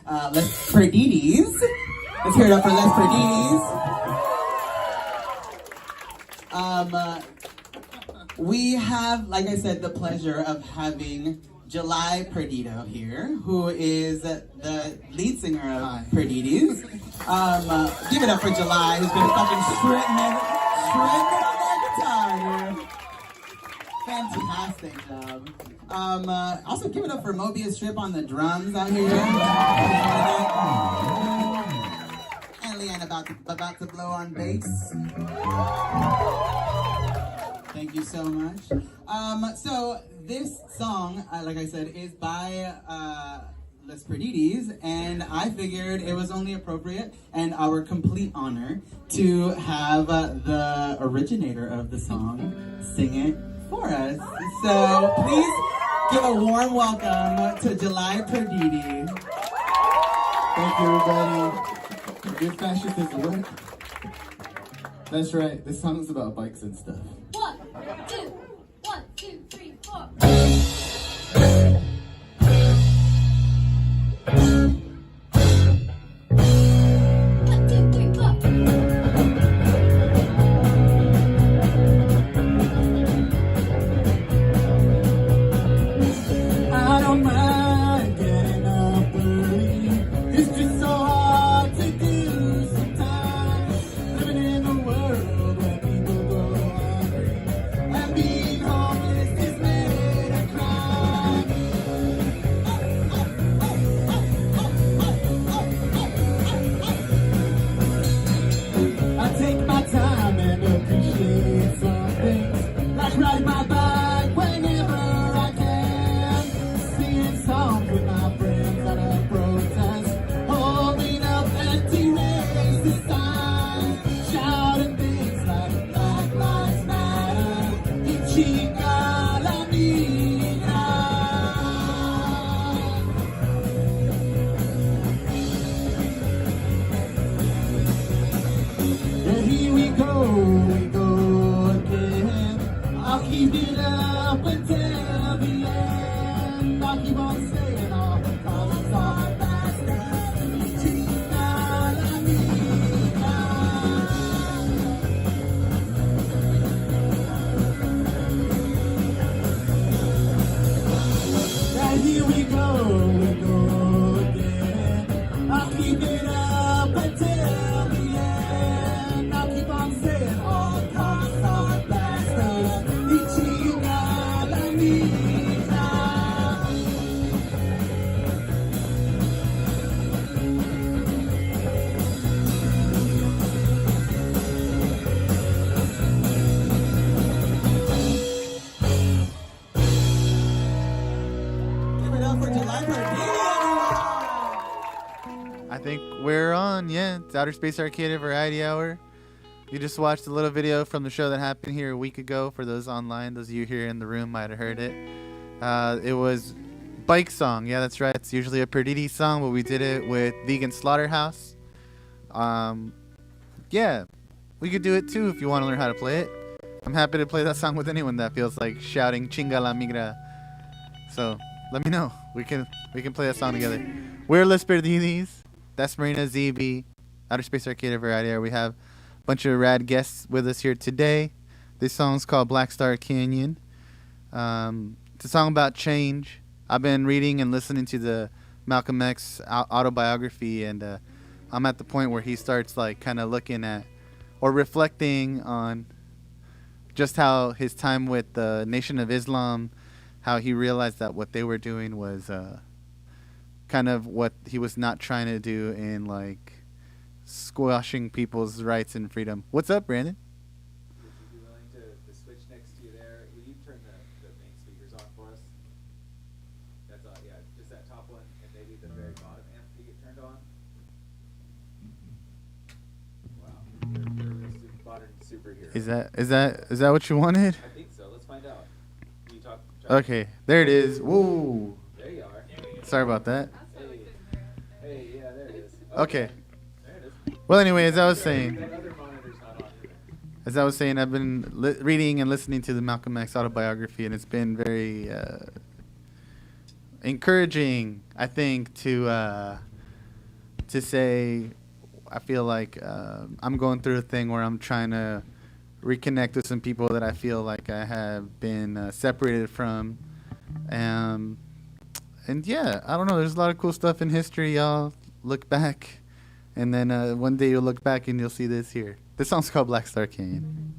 Lxs Perdidxs. Let's hear it up for Lxs Perdidxs. We have, like I said, the pleasure of having Lxs Perdidxs here, who is the lead singer of Perdidxs. Give it up for Lxs, who's been fucking shredding on that guitar. Fantastic job. Also give it up for Mobius Strip on the drums out here. And Leanne about to blow on bass. Thank you so much. So this song, like I said, is by Lxs Perdidxs, and I figured it was only appropriate and our complete honor to have the originator of the song sing it for us. So please give a warm welcome to Lxs Perdidxs. Thank you, everybody. Good fascist is what? That's right. This song's about bikes and stuff. 1, 2, 1, 2, 3, 4. It's Outer Space Arcata Variety Hour. You just watched a little video from the show that happened here a week ago. For those online, those of you here in the room might have heard it. It was Bike Song. Yeah, that's right. It's usually a Perdidxs song, but we did it with Vegan Slaughterhouse. Yeah, we could do it too if you want to learn how to play it. I'm happy to play that song with anyone that feels like shouting "Chinga la migra." So let me know. We can play that song together. We're Lxs Perdidxs. That's Marina, ZB, Outer Space Arcata Variety Hour. We have a bunch of rad guests with us here today. This song's called Black Star Canyon. It's a song about change. I've been reading and listening to the Malcolm X autobiography, and I'm at the point where he starts like kind of looking at or reflecting on just how his time with the Nation of Islam, how he realized that what they were doing was kind of what he was not trying to do in like squashing people's rights and freedom. What's up, Brandon? Would you be willing to switch next to you there? Will you turn the main speakers on for us? That's all, yeah, just that top one and maybe the very bottom amp to get turned on. Wow, you're a modern superhero. Is that what you wanted? I think so. Let's find out. Can you talk? Okay, there it is. Whoa. There you are. Sorry about that. Hey, yeah, there it is. Okay. There it is. Well, anyway, as I was saying, That other monitor's not on either. I've been reading and listening to the Malcolm X autobiography, and it's been very encouraging, I think, to to say I feel like I'm going through a thing where I'm trying to reconnect with some people that I feel like I have been separated from. And yeah, I don't know. There's a lot of cool stuff in history, y'all. Look back. And then one day you'll look back and you'll see this here. This song's called Black Star Canyon.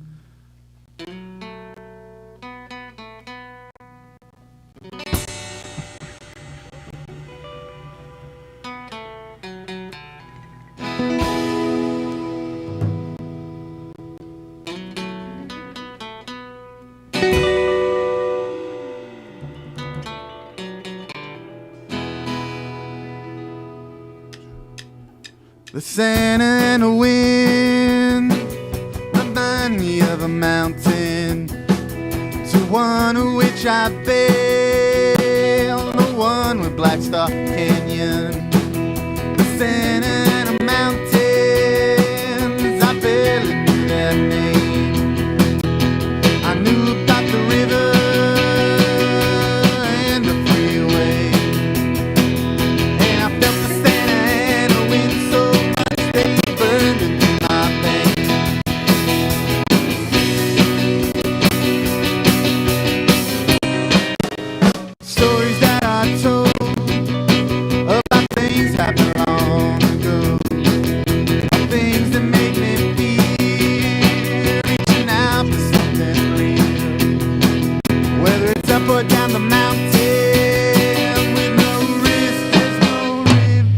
The sand and the wind remind me of a mountain, to one of which I fell, the one with Black Star Canyon. The sand and the mountains, I barely knew that name. I knew about the river and the freeway, and I felt the sand and the wind so they burned into my veins. Stories that I told about things happened long ago, things that make me feel, reaching out for something real. Whether it's up or down the mountain, with no risk, there's no reveal.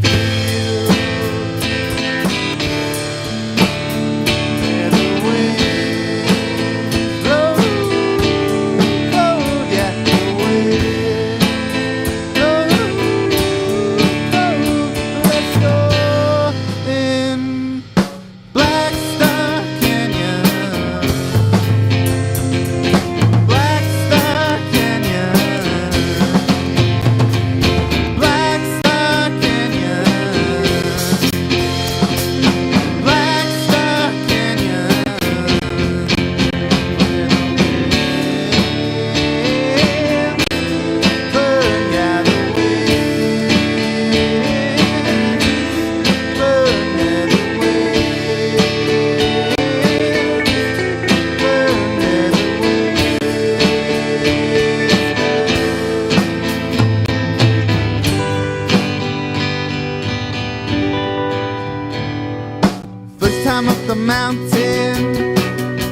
First time up the mountain,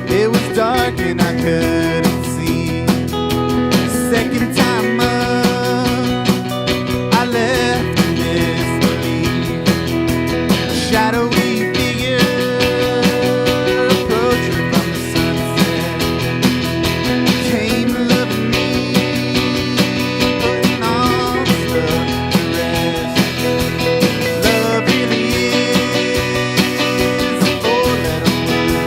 it was dark and I couldn't see. Second time up, I left in disbelief. A shadowy figure approaching from the sunset came loving me, putting all the stuff to rest. Love really is a four-letter word.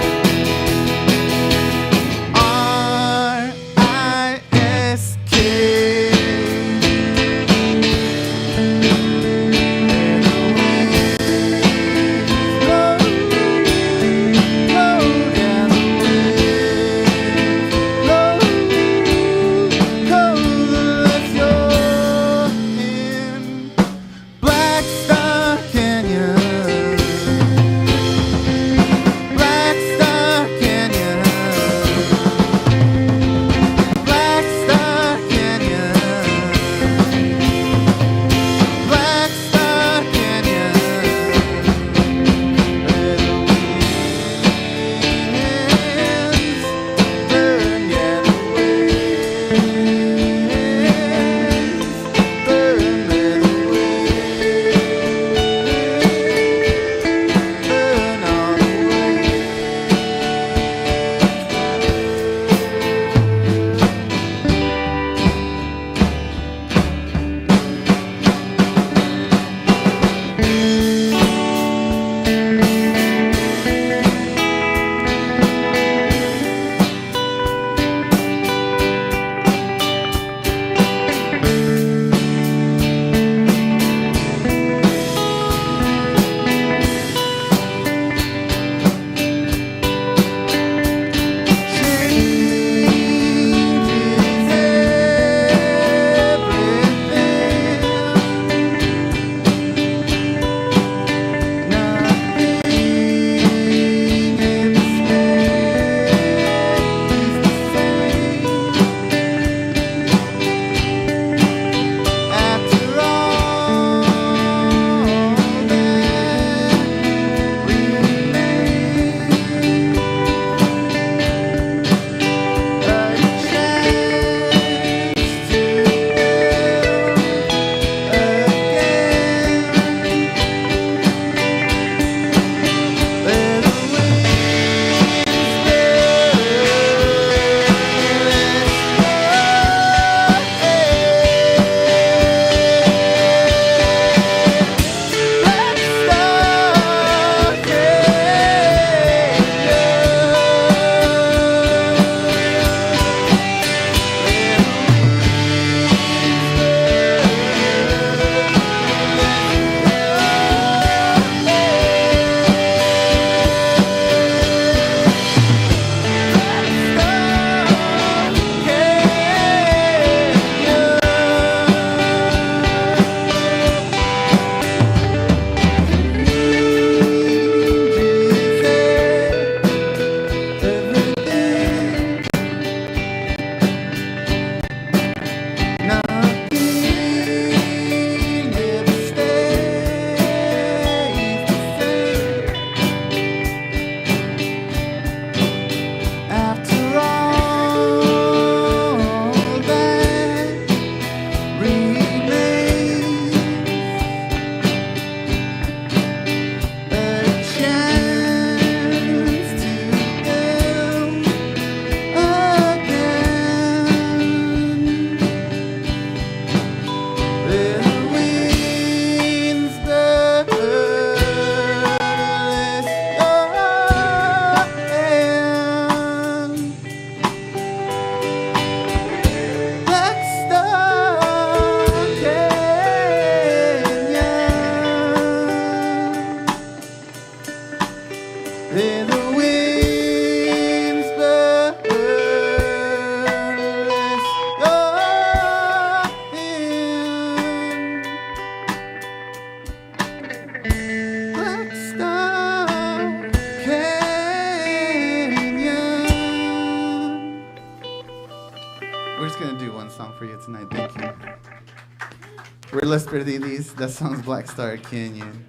We're Lxs Perdidxs. That song's Black Star Canyon.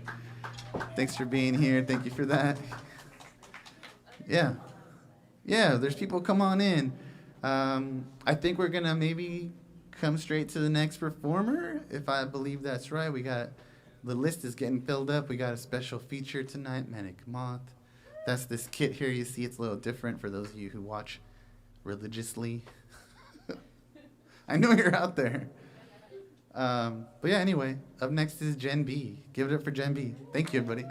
Thanks for being here. Thank you for that. Yeah. Yeah, there's people. Come on in. I think we're going to maybe come straight to the next performer, if I believe that's right. The list is getting filled up. We got a special feature tonight, Manic Moth. That's this kit here. You see it's a little different for those of you who watch religiously. I know you're out there. But yeah, anyway, up next is Gen B. Give it up for Gen B. Thank you, everybody.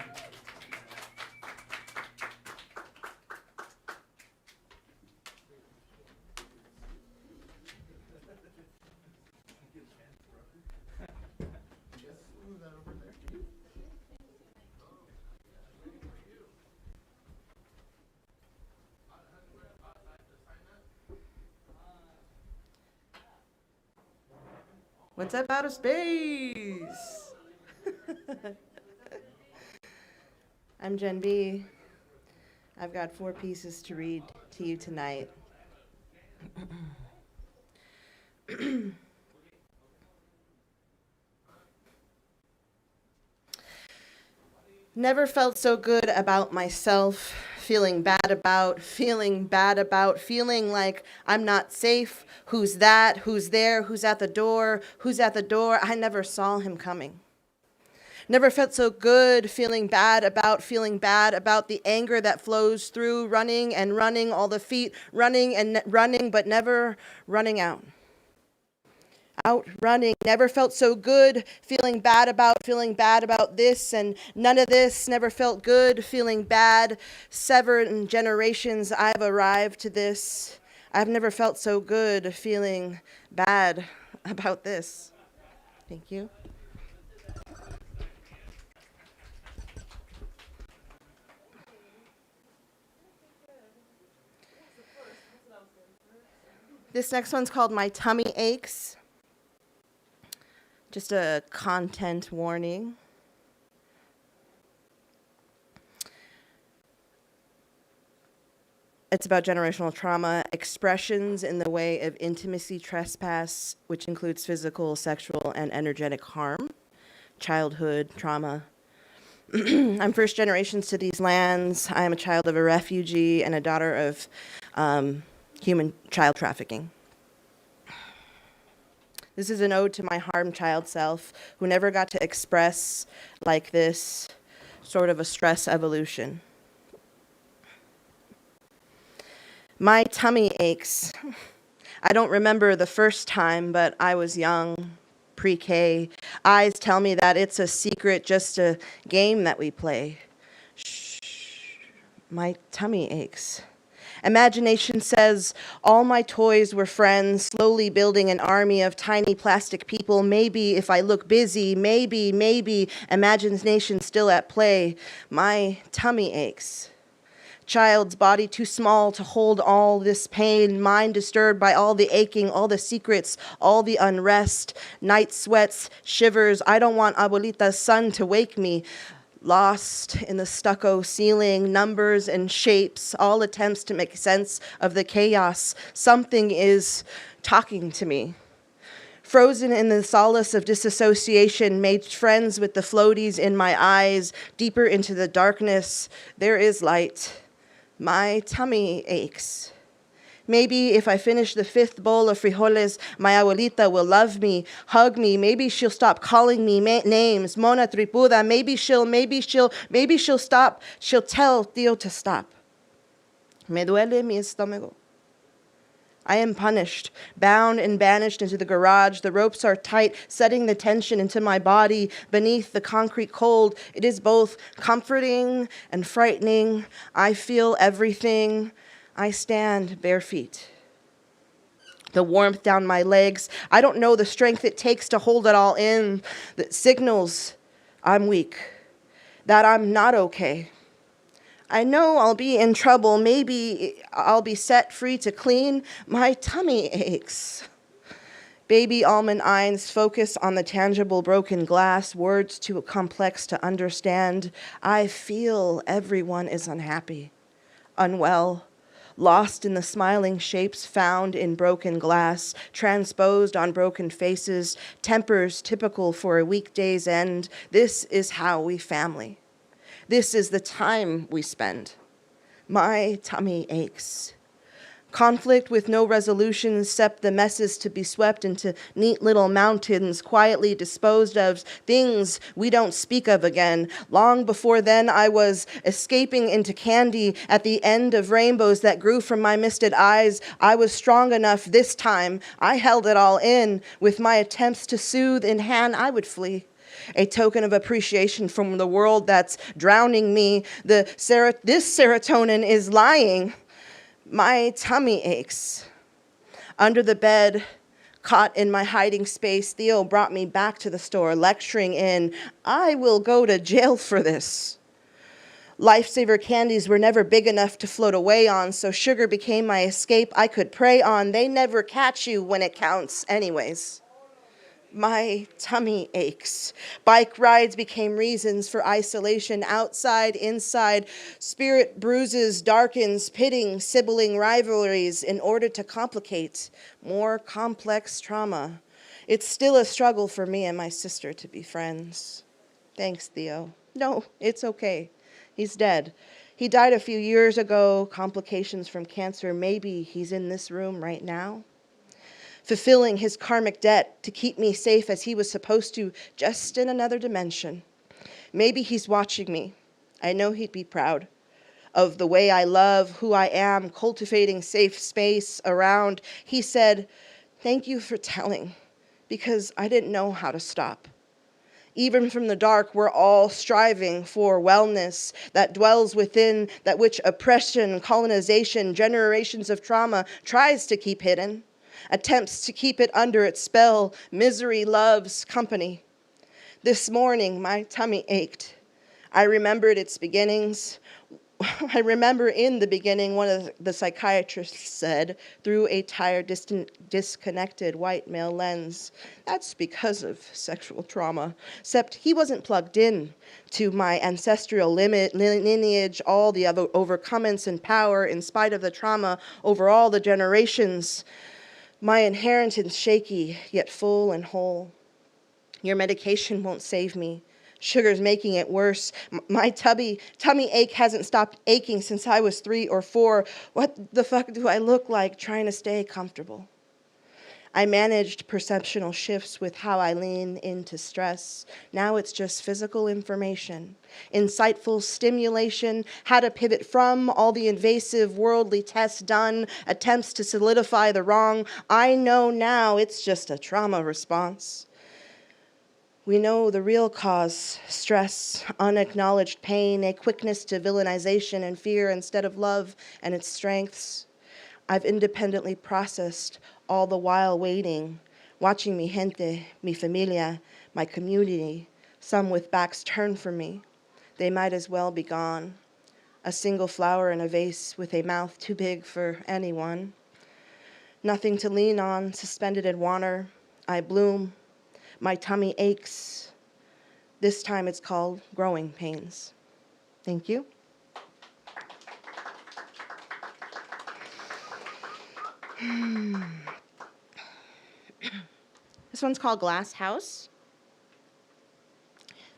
What's up, outer space? I'm Gen B. I've got 4 pieces to read to you tonight. Never felt so good about myself, feeling bad about, feeling like I'm not safe. Who's that? Who's there? Who's at the door? Who's at the door? I never saw him coming. Never felt so good, feeling bad about the anger that flows through, running and running, all the feet running and running, but never running out. Out running, never felt so good, feeling bad about this and none of this, never felt good, feeling bad. 7 generations I've arrived to this. I've never felt so good, feeling bad about this. Thank you. This next one's called My Tummy Aches. Just a content warning. It's about generational trauma, expressions in the way of intimacy trespass, which includes physical, sexual, and energetic harm, childhood trauma. I'm first generations to these lands. I am a child of a refugee and a daughter of human child trafficking. This is an ode to my harmed child self who never got to express like this, sort of a stress evolution. My tummy aches. I don't remember the first time, but I was young, pre-K. Eyes tell me that it's a secret, just a game that we play. Shh, my tummy aches. Imagination says all my toys were friends, slowly building an army of tiny plastic people. Maybe if I look busy, maybe, imagination still at play. My tummy aches. Child's body too small to hold all this pain, mind disturbed by all the aching, all the secrets, all the unrest, night sweats, shivers. I don't want Abuelita's son to wake me. Lost in the stucco ceiling, numbers and shapes, all attempts to make sense of the chaos. Something is talking to me. Frozen in the solace of disassociation, made friends with the floaties in my eyes, deeper into the darkness, there is light. My tummy aches. Maybe if I finish the 5th bowl of frijoles, my abuelita will love me, hug me. Maybe she'll stop calling me names. Mona tripuda. Maybe she'll stop. She'll tell Tío to stop. Me duele mi estómago. I am punished, bound and banished into the garage. The ropes are tight, setting the tension into my body beneath the concrete cold. It is both comforting and frightening. I feel everything. I stand bare feet. The warmth down my legs. I don't know the strength it takes to hold it all in. That signals I'm weak, that I'm not okay. I know I'll be in trouble. Maybe I'll be set free to clean. My tummy aches. Baby almond eyes focus on the tangible broken glass, words too complex to understand. I feel everyone is unhappy, unwell, lost in the smiling shapes found in broken glass, transposed on broken faces, tempers typical for a weekday's end. This is how we family. This is the time we spend. My tummy aches. Conflict with no resolution, except the messes to be swept into neat little mountains, quietly disposed of, things we don't speak of again. Long before then, I was escaping into candy at the end of rainbows that grew from my misted eyes. I was strong enough this time. I held it all in. With my attempts to soothe in hand, I would flee. A token of appreciation from the world that's drowning me. This serotonin is lying. My tummy aches. Under the bed, caught in my hiding space, Theo brought me back to the store, lecturing in, I will go to jail for this. Lifesaver candies were never big enough to float away on, so sugar became my escape I could prey on. They never catch you when it counts anyways. My tummy aches. Bike rides became reasons for isolation, outside, inside. Spirit bruises, darkens, pitting, sibling rivalries in order to complicate more complex trauma. It's still a struggle for me and my sister to be friends. Thanks, Theo. No, it's okay. He's dead. He died a few years ago, complications from cancer. Maybe he's in this room right now, fulfilling his karmic debt to keep me safe as he was supposed to, just in another dimension. Maybe he's watching me. I know he'd be proud of the way I love, who I am, cultivating safe space around. He said, thank you for telling, because I didn't know how to stop. Even from the dark, we're all striving for wellness that dwells within, that which oppression, colonization, generations of trauma tries to keep hidden. Attempts to keep it under its spell. Misery loves company. This morning, my tummy ached. I remembered its beginnings. I remember in the beginning, one of the psychiatrists said, through a tired, disconnected white male lens, that's because of sexual trauma. Except he wasn't plugged in to my ancestral lineage, all the other overcomings and power in spite of the trauma over all the generations. My inheritance shaky, yet full and whole. Your medication won't save me. Sugar's making it worse. My tummy ache hasn't stopped aching since I was 3 or 4. What the fuck do I look like trying to stay comfortable? I managed perceptual shifts with how I lean into stress. Now it's just physical information, insightful stimulation, how to pivot from all the invasive worldly tests done, attempts to solidify the wrong. I know now it's just a trauma response. We know the real cause, stress, unacknowledged pain, a quickness to villainization and fear instead of love and its strengths. I've independently processed all the while waiting, watching mi gente, mi familia, my community, some with backs turned from me. They might as well be gone. A single flower in a vase with a mouth too big for anyone. Nothing to lean on, suspended in water. I bloom. My tummy aches. This time it's called growing pains. Thank you. This one's called Glass House.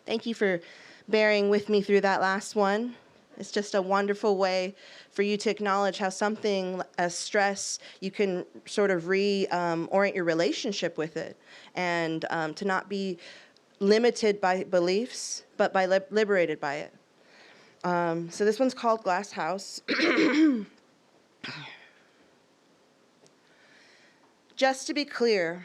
Thank you for bearing with me through that last one. It's just a wonderful way for you to acknowledge how something as stress, you can sort of orient your relationship with it, and to not be limited by beliefs, but by liberated by it. So this one's called Glass House. Just to be clear,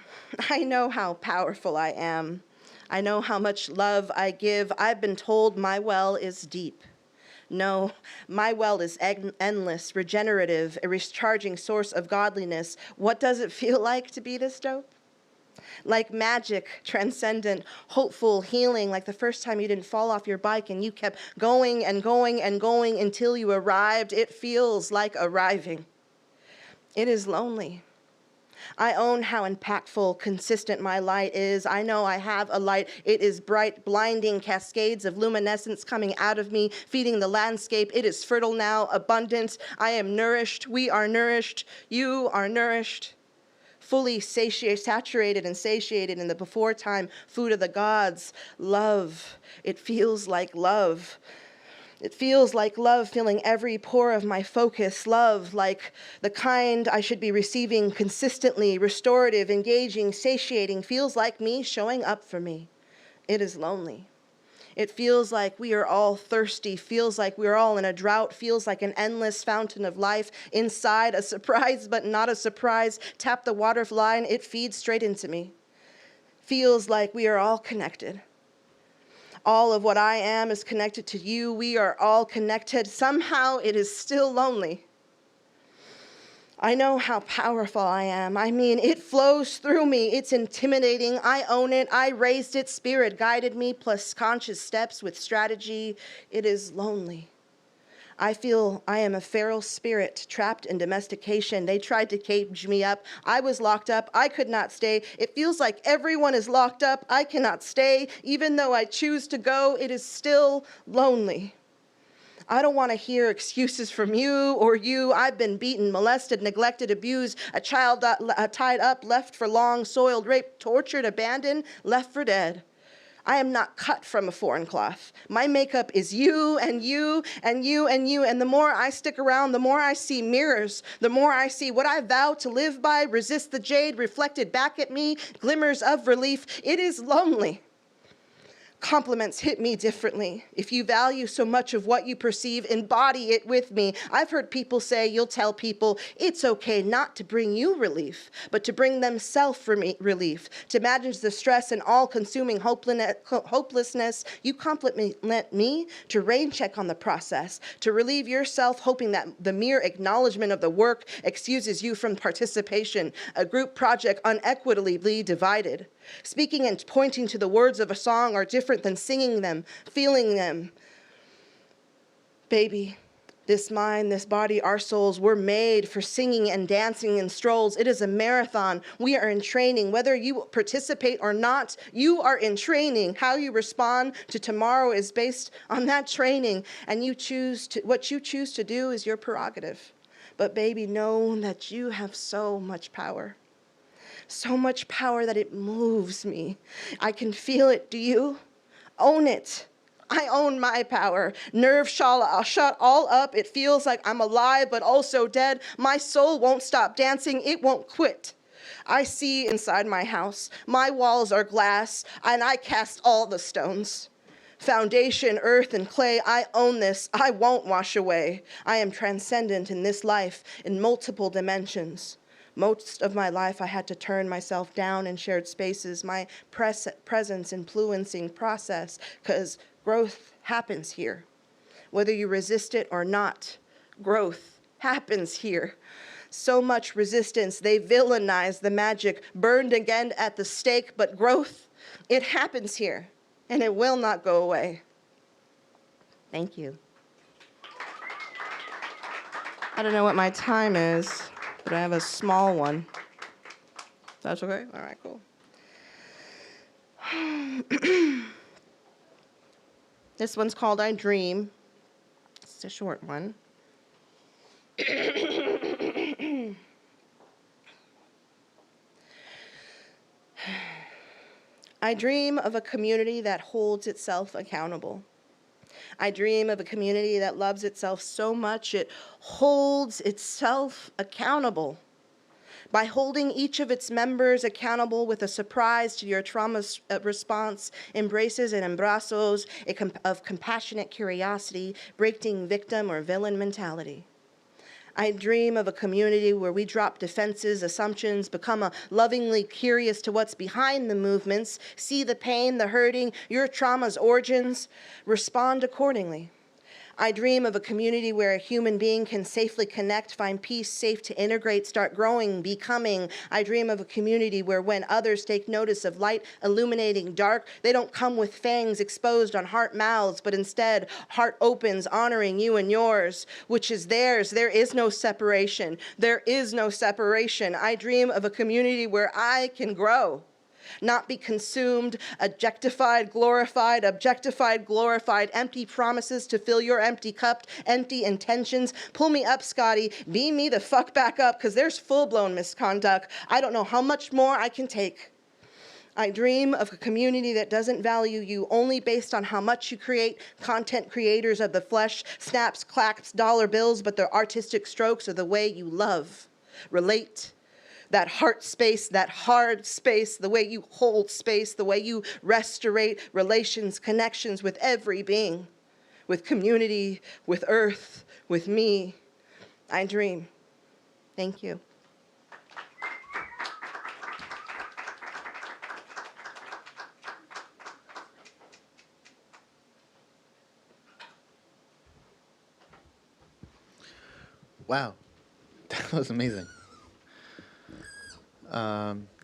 I know how powerful I am. I know how much love I give. I've been told my well is deep. No, my well is endless, regenerative, a recharging source of godliness. What does it feel like to be this dope? Like magic, transcendent, hopeful, healing, like the first time you didn't fall off your bike and you kept going and going and going until you arrived. It feels like arriving. It is lonely. I own how impactful, consistent my light is. I know I have a light. It is bright, blinding cascades of luminescence coming out of me, feeding the landscape. It is fertile now, abundant. I am nourished. We are nourished. You are nourished. Fully saturated and satiated in the before-time food of the gods. Love. It feels like love. It feels like love filling every pore of my focus. Love like the kind I should be receiving consistently, restorative, engaging, satiating. Feels like me showing up for me. It is lonely. It feels like we are all thirsty, feels like we're all in a drought, feels like an endless fountain of life. Inside, a surprise but not a surprise. Tap the water line, it feeds straight into me. Feels like we are all connected. All of what I am is connected to you. We are all connected. Somehow it is still lonely. I know how powerful I am. I mean, it flows through me. It's intimidating. I own it. I raised it. Spirit guided me, plus conscious steps with strategy. It is lonely. I feel I am a feral spirit trapped in domestication. They tried to cage me up. I was locked up. I could not stay. It feels like everyone is locked up. I cannot stay. Even though I choose to go, it is still lonely. I don't want to hear excuses from you or you. I've been beaten, molested, neglected, abused, a child tied up, left for long, soiled, raped, tortured, abandoned, left for dead. I am not cut from a foreign cloth. My makeup is you and you and you and you. And the more I stick around, the more I see mirrors, the more I see what I vow to live by, resist the jade reflected back at me, glimmers of relief. It is lonely. Compliments hit me differently. If you value so much of what you perceive, embody it with me. I've heard people say, you'll tell people, it's okay not to bring you relief, but to bring them self-relief, to manage the stress and all-consuming hopelessness. You compliment me to rain check on the process, to relieve yourself, hoping that the mere acknowledgement of the work excuses you from participation, a group project unequitably divided. Speaking and pointing to the words of a song are different than singing them, feeling them. Baby, this mind, this body, our souls were made for singing and dancing and strolls. It is a marathon. We are in training. Whether you participate or not, you are in training. How you respond to tomorrow is based on that training. And what you choose to do is your prerogative. But baby, know that you have so much power. So much power that it moves me. I can feel it. Do you? Own it. I own my power. Nerve shut all up. It feels like I'm alive, but also dead. My soul won't stop dancing. It won't quit. I see inside my house. My walls are glass, and I cast all the stones. Foundation, earth, and clay, I own this. I won't wash away. I am transcendent in this life in multiple dimensions. Most of my life, I had to turn myself down in shared spaces, my presence influencing process, because growth happens here. Whether you resist it or not, growth happens here. So much resistance, they villainize the magic, burned again at the stake, but growth, it happens here, and it will not go away. Thank you. I don't know what my time is, but I have a small one. That's okay? All right, cool. This one's called I Dream. It's a short one. I dream of a community that holds itself accountable. I dream of a community that loves itself so much it holds itself accountable. By holding each of its members accountable with a surprise to your trauma response, embraces and abrazos of compassionate curiosity, breaking victim or villain mentality. I dream of a community where we drop defenses, assumptions, become lovingly curious to what's behind the movements, see the pain, the hurting, your trauma's origins, respond accordingly. I dream of a community where a human being can safely connect, find peace, safe to integrate, start growing, becoming. I dream of a community where when others take notice of light illuminating dark, they don't come with fangs exposed on heart mouths, but instead heart opens, honoring you and yours, which is theirs. There is no separation. There is no separation. I dream of a community where I can grow, not be consumed, objectified, glorified, empty promises to fill your empty cup, empty intentions. Pull me up, Scotty, beam me the fuck back up, because there's full-blown misconduct. I don't know how much more I can take. I dream of a community that doesn't value you only based on how much you create, content creators of the flesh, snaps, claps, dollar bills, but their artistic strokes are the way you love, relate, that heart space, that hard space, the way you hold space, the way you restorate relations, connections with every being, with community, with earth, with me. I dream. Thank you. Wow, that was amazing.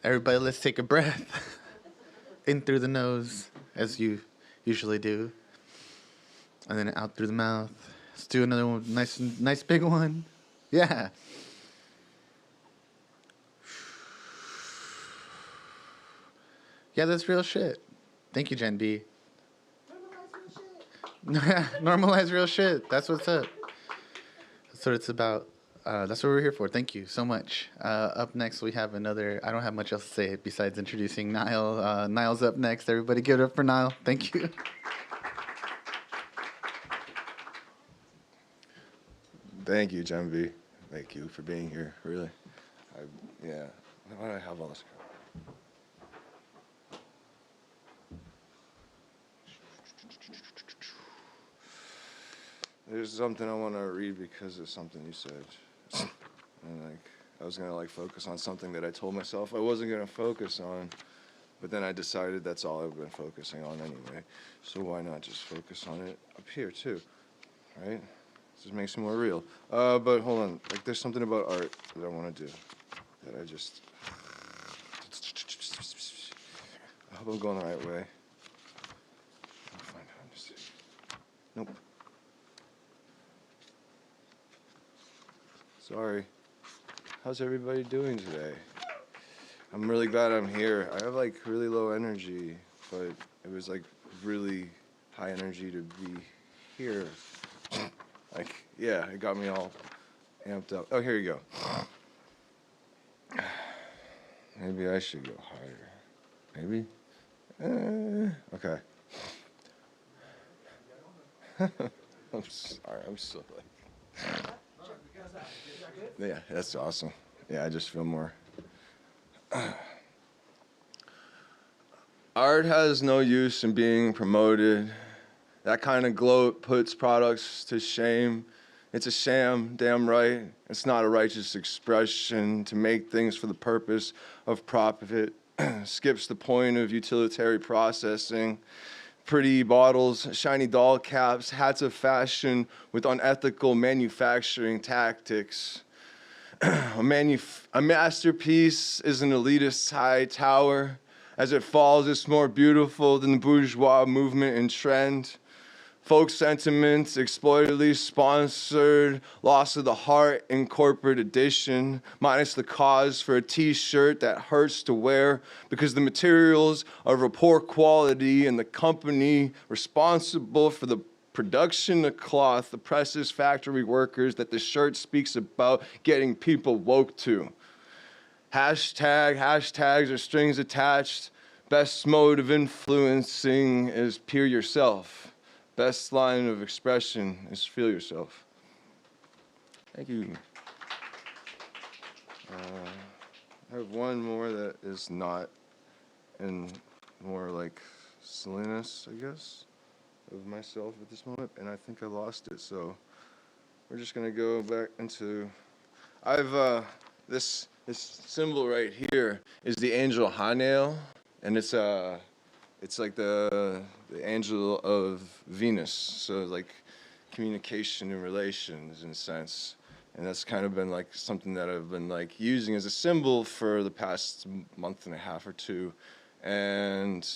Everybody, let's take a breath. In through the nose, as you usually do, and then out through the mouth. Let's do another one, nice big one. Yeah. Yeah, that's real shit. Thank you, Gen B. Normalize real shit. That's what's up. That's what it's about. That's what we're here for. Thank you so much. Up next, we have another. I don't have much else to say besides introducing Niell. Niell's up next. Everybody give it up for Niell. Thank you. Thank you, Gen V. Thank you for being here, really. Yeah. Why do I have all this? There's something I want to read because of something you said. And I was going to focus on something that I told myself I wasn't going to focus on, but then I decided that's all I've been focusing on anyway. So why not just focus on it up here too, right? This makes it more real. But hold on, there's something about art that I want to do that I just. I hope I'm going the right way. I'll find out. Just. Nope. Sorry. How's everybody doing today? I'm really glad I'm here. I have really low energy, but it was really high energy to be here. Yeah, it got me all amped up. Oh, here you go. Maybe I should go higher. Maybe? Okay. I'm sorry, I'm so yeah, that's awesome. Yeah, I just feel more. Art has no use in being promoted. That kind of gloat puts products to shame. It's a sham, damn right. It's not a righteous expression to make things for the purpose of profit. Skips the point of utilitarian processing. Pretty bottles, shiny doll caps, hats of fashion with unethical manufacturing tactics. A masterpiece is an elitist high tower. As it falls, it's more beautiful than the bourgeois movement and trend. Folk sentiments, exploitatively sponsored, loss of the heart in corporate edition, minus the cause for a t-shirt that hurts to wear because the materials are of a poor quality and the company responsible for the production of cloth oppresses factory workers that the shirt speaks about getting people woke to. Hashtags or strings attached. Best mode of influencing is peer yourself. Best line of expression is feel yourself. Thank you. I have one more that is not in more silliness, I guess, of myself at this moment, and I think I lost it, so we're just gonna go back into. I've this symbol right here is the angel Niell, and it's like the angel of Venus. So communication and relations in a sense. And that's kind of been like something that I've been like using as a symbol for the past month and a half or two. And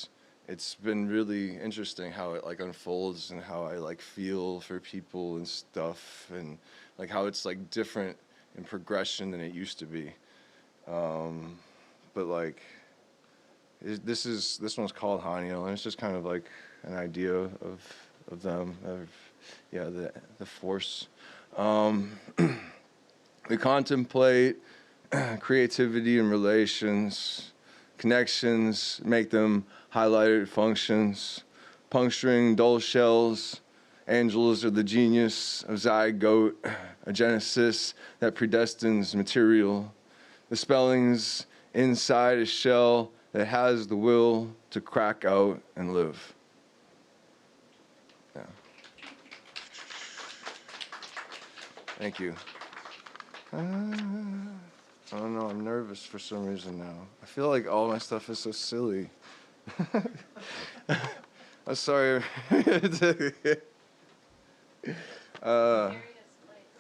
it's been really interesting how it like unfolds and how I like feel for people and stuff, and like how it's like different in progression than it used to be. But like this one's called Niell, and it's just kind of like an idea of them, of the force. We contemplate creativity and relations, connections, make them highlighted functions, puncturing dull shells. Angels are the genius of zygote, a genesis that predestines material. The spellings inside a shell that has the will to crack out and live. Yeah. Thank you. I don't know, I'm nervous for some reason now. I feel like all my stuff is so silly. I'm sorry.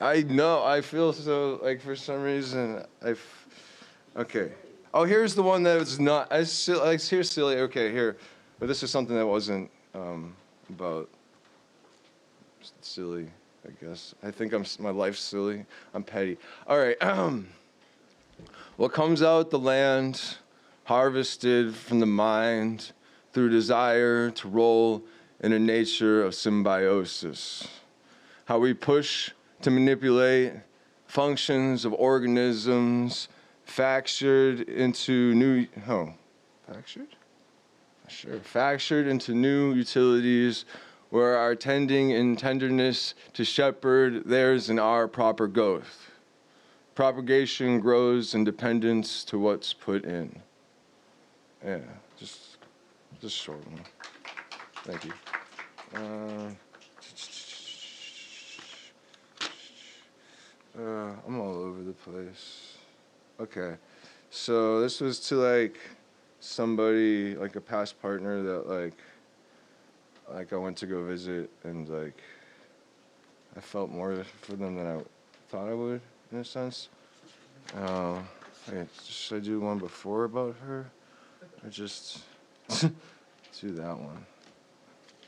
I know, I feel so, like, for some reason, okay. Oh, here's the one that was not, here's silly, okay, here. But this is something that wasn't about silly, I guess. I think my life's silly. I'm petty. All right. What comes out the land, harvested from the mind, through desire to roll in a nature of symbiosis. How we push to manipulate functions of organisms, fractured into new utilities, where our tending in tenderness to shepherd theirs and our proper growth. Propagation grows in dependence to what's put in. Yeah, just short one. Thank you. I'm all over the place. Okay, so this was to like somebody, like a past partner that like I went to go visit, and like I felt more for them than I thought I would, in a sense. Wait, should I do one before about her, or just do that one?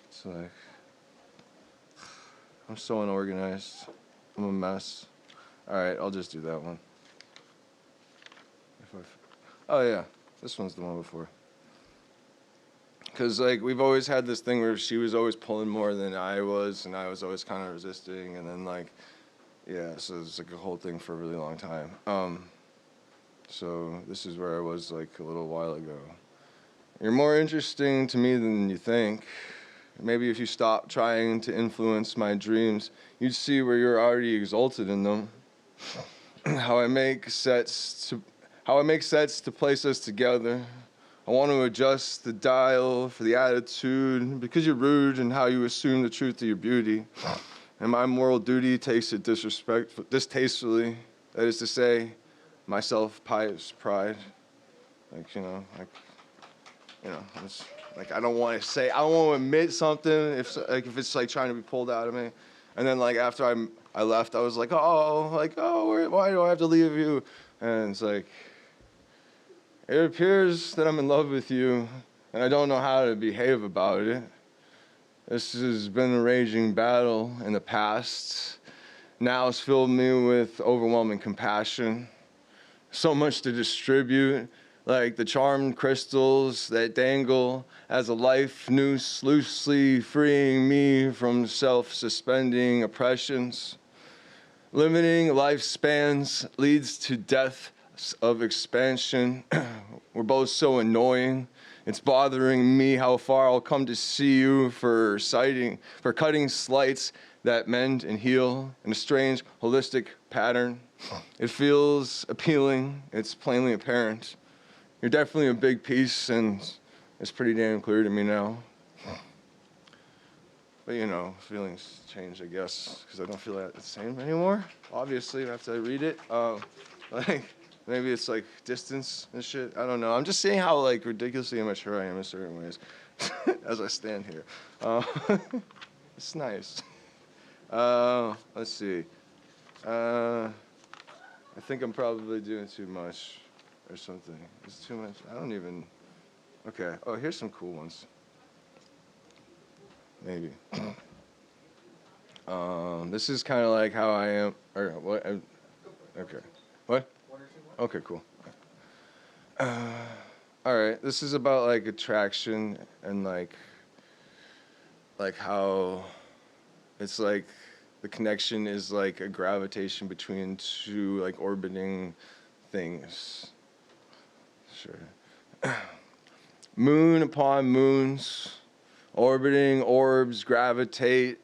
It's like I'm so unorganized. I'm a mess. All right, I'll just do that one. Oh yeah, this one's the one before. Because like we've always had this thing where she was always pulling more than I was, and I was always kind of resisting, and then like, yeah, so it's like a whole thing for a really long time. So this is where I was like a little while ago. You're more interesting to me than you think. Maybe if you stop trying to influence my dreams, you'd see where you're already exalted in them. How I make sets to place us together. I want to adjust the dial for the attitude, because you're rude and how you assume the truth of your beauty. And my moral duty takes it distastefully. That is to say, my self-pious pride. Like, it's like I don't want to admit something if it's like trying to be pulled out of me. And then like after I left, I was like, why do I have to leave you? And it's like, it appears that I'm in love with you, and I don't know how to behave about it. This has been a raging battle in the past. Now it's filled me with overwhelming compassion. So much to distribute, like the charmed crystals that dangle as a life noose, loosely freeing me from self-suspending oppressions. Limiting lifespans leads to death of expansion. We're both so annoying. It's bothering me how far I'll come to see you for cutting slights that mend and heal in a strange, holistic pattern. It feels appealing. It's plainly apparent. You're definitely a big piece, and it's pretty damn clear to me now. But feelings change, I guess, because I don't feel that the same anymore. Obviously, after I read it, maybe it's like distance and shit. I don't know. I'm just seeing how like ridiculously immature I am in certain ways as I stand here. It's nice. Let's see. I think I'm probably doing too much or something. It's too much. I don't even. Okay. Oh, here's some cool ones. Maybe. This is kind of like how I am. Or what? Okay. What? Okay, cool. All right. This is about like attraction and like how it's like the connection is like a gravitation between two like orbiting things. Sure. Moon upon moons, orbiting orbs gravitate.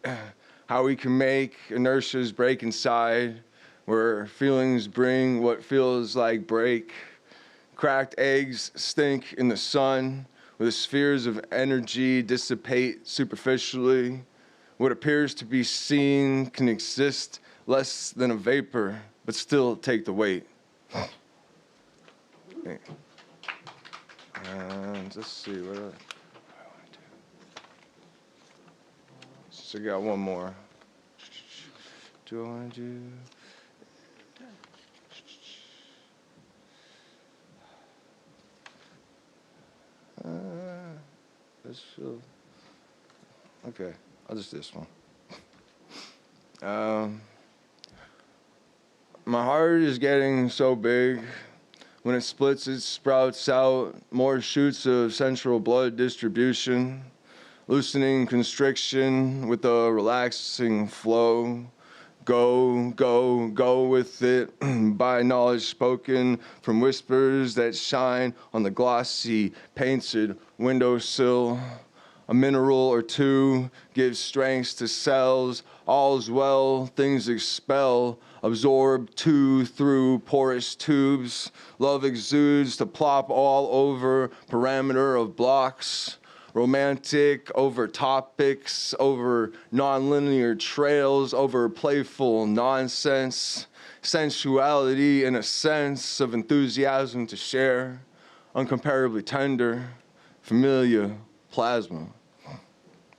How we can make inertias break inside, where feelings bring what feels like break. Cracked eggs stink in the sun, where the spheres of energy dissipate superficially. What appears to be seen can exist less than a vapor, but still take the weight. Okay. And let's see, what do I want to do? So I got one more. Do I want to do? Let's feel. Okay, I'll just do this one. My heart is getting so big. When it splits, it sprouts out more shoots of central blood distribution, loosening constriction with a relaxing flow. Go, go, go with it, by knowledge spoken from whispers that shine on the glossy, painted windowsill. A mineral or two gives strength to cells. All's well, things expel, absorb to through porous tubes. Love exudes to plop all over parameter of blocks. Romantic over topics, over nonlinear trails, over playful nonsense. Sensuality in a sense of enthusiasm to share. Uncomparably tender, familiar plasma.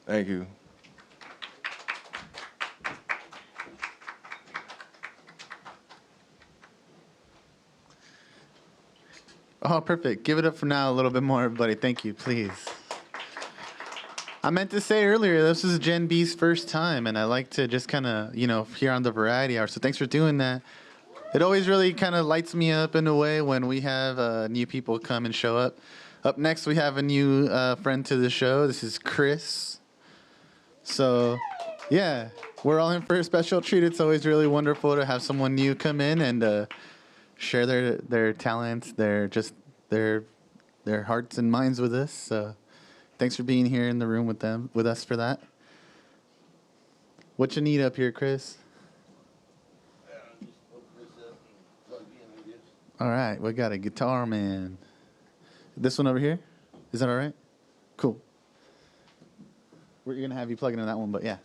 Thank you. Oh, perfect. Give it up for now a little bit more, everybody. Thank you, please. I meant to say earlier, this is Gen B's first time, and I like to just kind of, hear on the Variety Hour. So thanks for doing that. It always really kind of lights me up in a way when we have new people come and show up. Up next, we have a new friend to the show. This is Chris. So, yeah, we're all in for a special treat. It's always really wonderful to have someone new come in and share their talents, their hearts and minds with us. So, thanks for being here in the room with us for that. What you need up here, Chris? All right, we got a guitar man. This one over here? Is that all right? Cool. We're going to have you plug into that one, but yeah.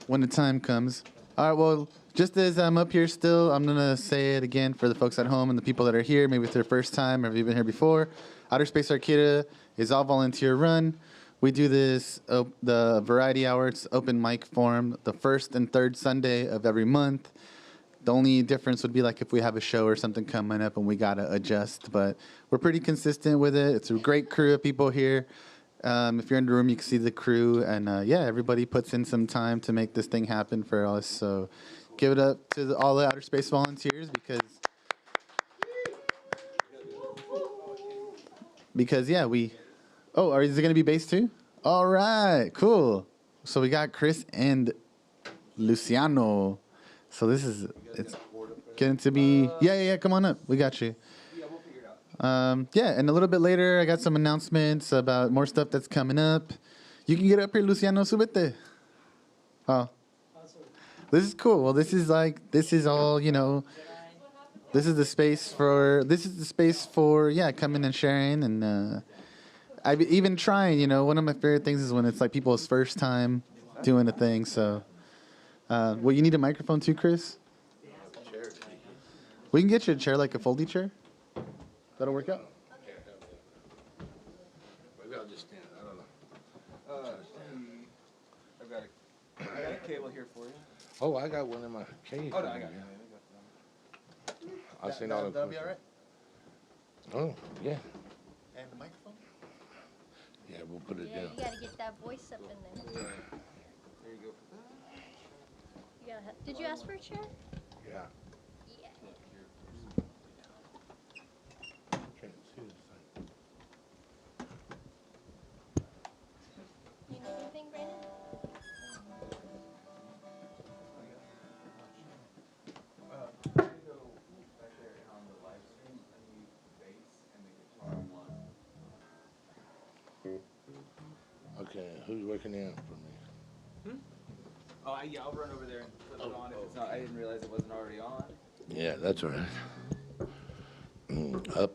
When the time comes. All right, well, just as I'm up here still, I'm going to say it again for the folks at home and the people that are here. Maybe it's their first time or have you been here before. Outer Space Arcata is all volunteer run. We do this, the Variety Hour, it's open mic form, the first and third Sunday of every month. The only difference would be like if we have a show or something coming up and we got to adjust. But we're pretty consistent with it. It's a great crew of people here. If you're in the room, you can see the crew. And yeah, everybody puts in some time to make this thing happen for us. So give it up to all the Outer Space volunteers because yeah, is it going to be bass too? All right, cool. So we got Chris and Luciano. So it's getting to be, yeah, come on up. We got you. Yeah, and a little bit later, I got some announcements about more stuff that's coming up. You can get up here, Luciano, subete. Oh. This is cool. Well, this is all, this is the space for, coming and sharing. And I've even trying, one of my favorite things is when it's like people's first time doing a thing. So, well, you need a microphone too, Chris? We can get you a chair, like a foldy chair. That'll work out. Maybe I'll just stand. I don't know. I got it. I got a cable here for you. Oh, I got one in my case. Oh, no, I got it. I've seen all the. That'll be all right. Oh, yeah. And the microphone? Yeah, we'll put it Yeah, down. you gotta get that voice up in there. There you go. You gotta did you ask for a chair? Yeah. Yeah. Can't see this thing. You need anything, Brandon? Go back there and on the live stream, I need bass and the guitar one. Okay, who's working in for me? Oh, yeah, I'll run over there and put it on if it's not. I didn't realize it wasn't already on. Yeah, that's all right. Up.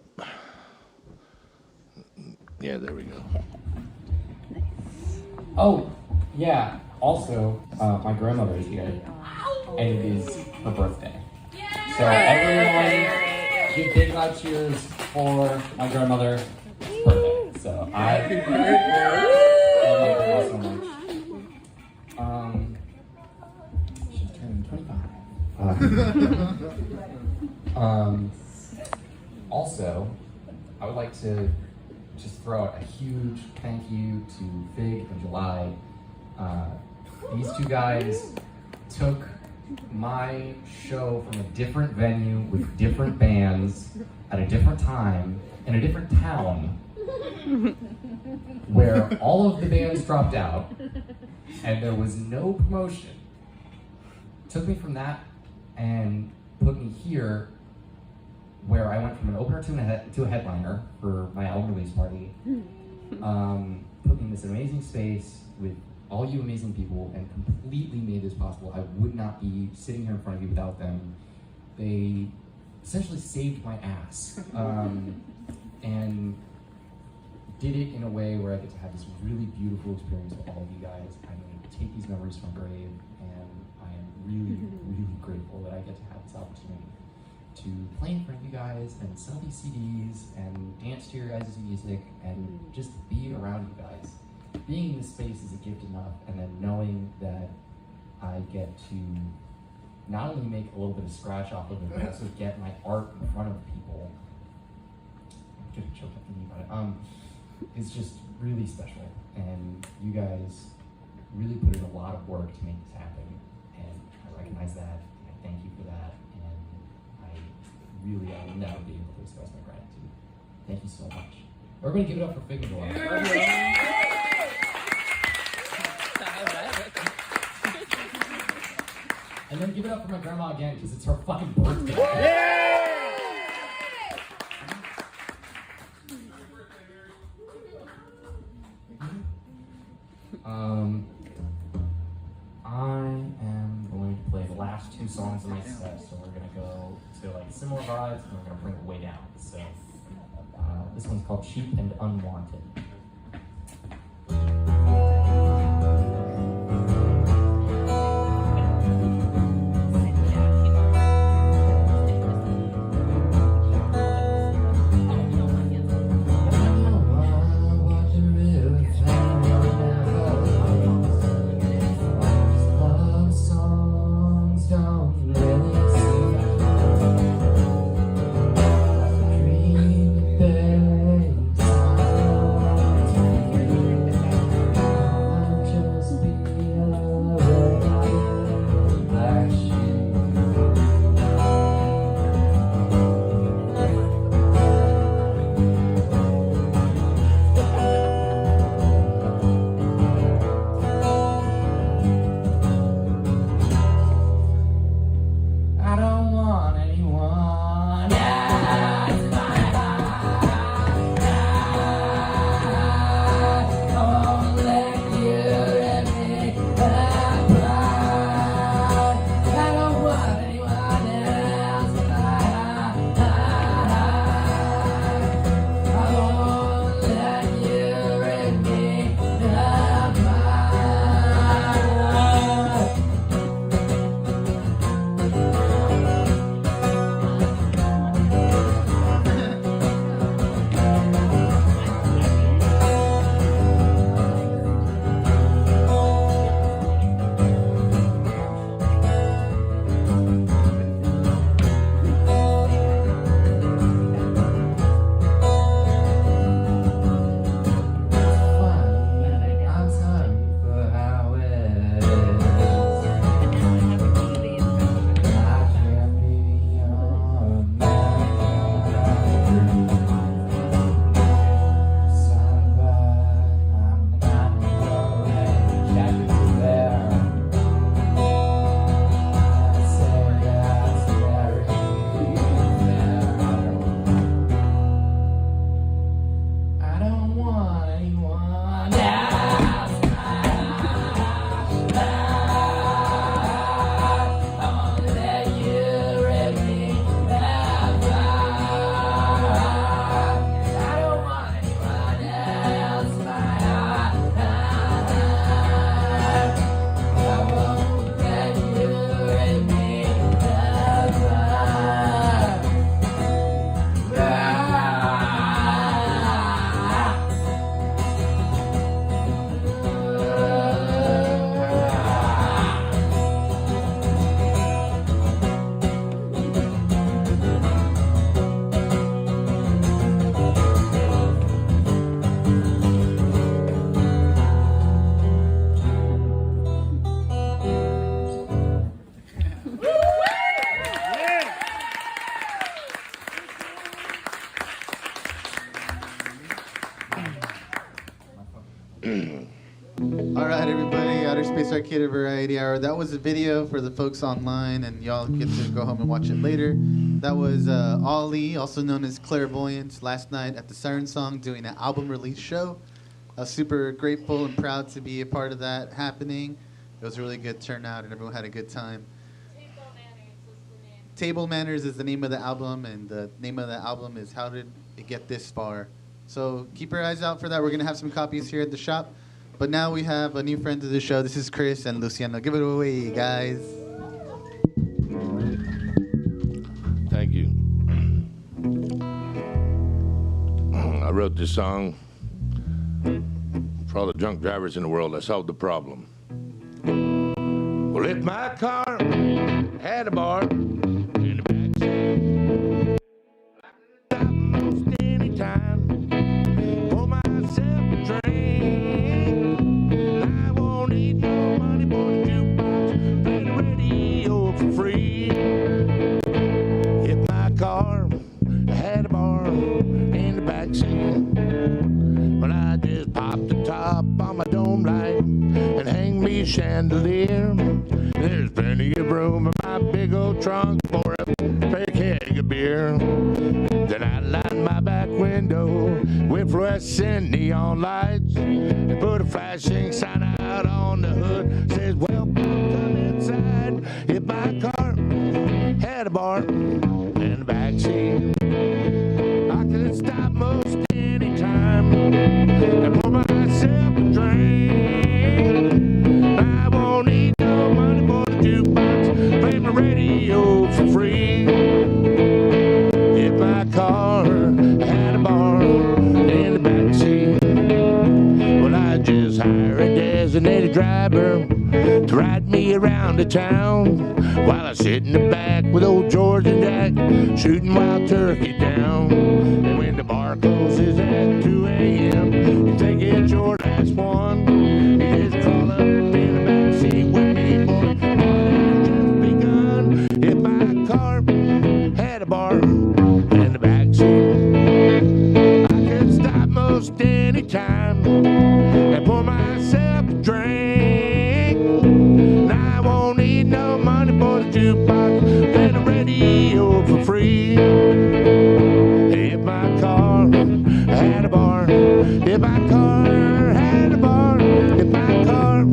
Yeah, there we go. Oh, yeah. Also, my grandmother is here, and it is her birthday. So everyone, give big loud cheers for my grandmother's birthday. So I love my grandma so much. She's turning 25. Also, I would like to just throw out a huge thank you to Fig and July. These two guys took my show from a different venue with different bands at a different time in a different town where all of the bands dropped out and there was no promotion. Took me from that and put me here where I went from an opener to a headliner for my album release party. Put me in this amazing space with all you amazing people and completely made this possible. I would not be sitting here in front of you without them. They essentially saved my ass. And did it in a way where I get to have this really beautiful experience with all of you guys. I'm going to take these memories from my grave, and I am really, really grateful that I get to have this opportunity to play in front of you guys and sell these CDs and dance to your guys' music and just be around you guys. Being in this space is a gift enough, and then knowing that I get to not only make a little bit of scratch off of it, but also get my art in front of people. I'm just choked up thinking about it. It's just really special, and you guys really put in a lot of work to make this happen, and I recognize that, and I thank you for that, and I will never be able to express my gratitude. Thank you so much. Everybody give it up for Fig and July. And then give it up for my grandma again, because it's her fucking birthday. I am going to play the last two songs of my set, so we're going to go to like similar vibes, and we're going to bring it way down. So this one's called Cheap and Unwanted. Dream, babe. hour. That was a video for the folks online, and y'all get to go home and watch it later. That was Ollie, also known as Clairvoyant, last night at the Siren Song doing an album release show. Super grateful and proud to be a part of that happening. It was a really good turnout, and everyone had a good time. Table Manners is the name of the album, and the name of the album is How Did It Get This Far? So keep your eyes out for that. We're going to have some copies here at the shop. But now we have a new friend to the show. This is Chris and Luciano. Give it away, guys. Thank you. I wrote this song for all the drunk drivers in the world. I solved the problem. Well, if my car had a bar in the backseat, I could stop most any time, pour myself a drink. I won't need no money for the jukebox, play the radio for free. If my car had a bar in the backseat, well, I just pop the top on my dome light and hang me a chandelier. There's plenty of room in my big old trunk for a big keg of beer. Then I line my back window with fluorescent neon lights and put a flashing sign out on the hood. Says, welcome, come inside. If my car had a bar in the backseat, I could stop most any time and pour myself a drink. I won't need no money for the jukebox, play my radio for free. If my car had a bar in the backseat, well, I'd just hire a designated driver to ride me around the town while I sit in the back with old George and Jack shooting wild turkey down. And when the bar closes at 2 a.m., you think it's your last one. You just crawl up in the backseat with me, boy. Party's just begun. If my car had a bar in the backseat, I could stop most any time and pour myself a drink. And I won't need no money for the jukebox, play the radio for free. If my car had a bar, if my car had a bar, if my car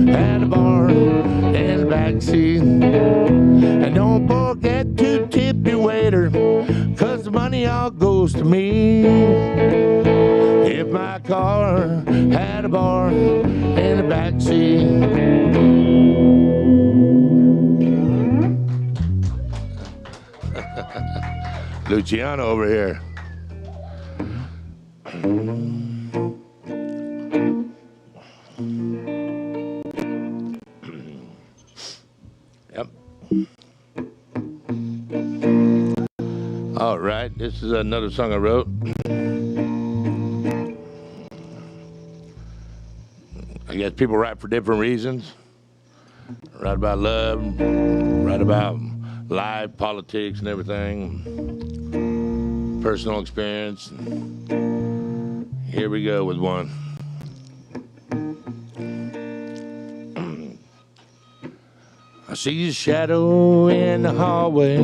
had a bar in the backseat. And don't forget to tip your waiter, 'cause the money all goes to me. If my car had a bar in the backseat. Luciano over here. Yep. All right, this is another song I wrote. I guess people write for different reasons. Write about love, write about life, politics, and everything. Personal experience. Here we go with one. I see a shadow in the hallway,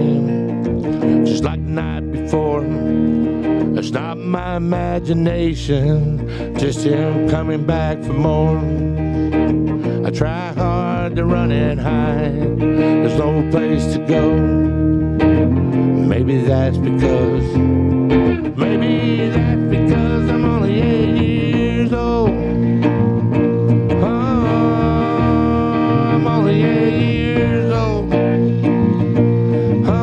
just like the night before. It's not my imagination, just him coming back for more. I try hard to run and hide, there's no place to go. Maybe that's because I'm only 8 years old. Oh, I'm only 8 years old. Oh,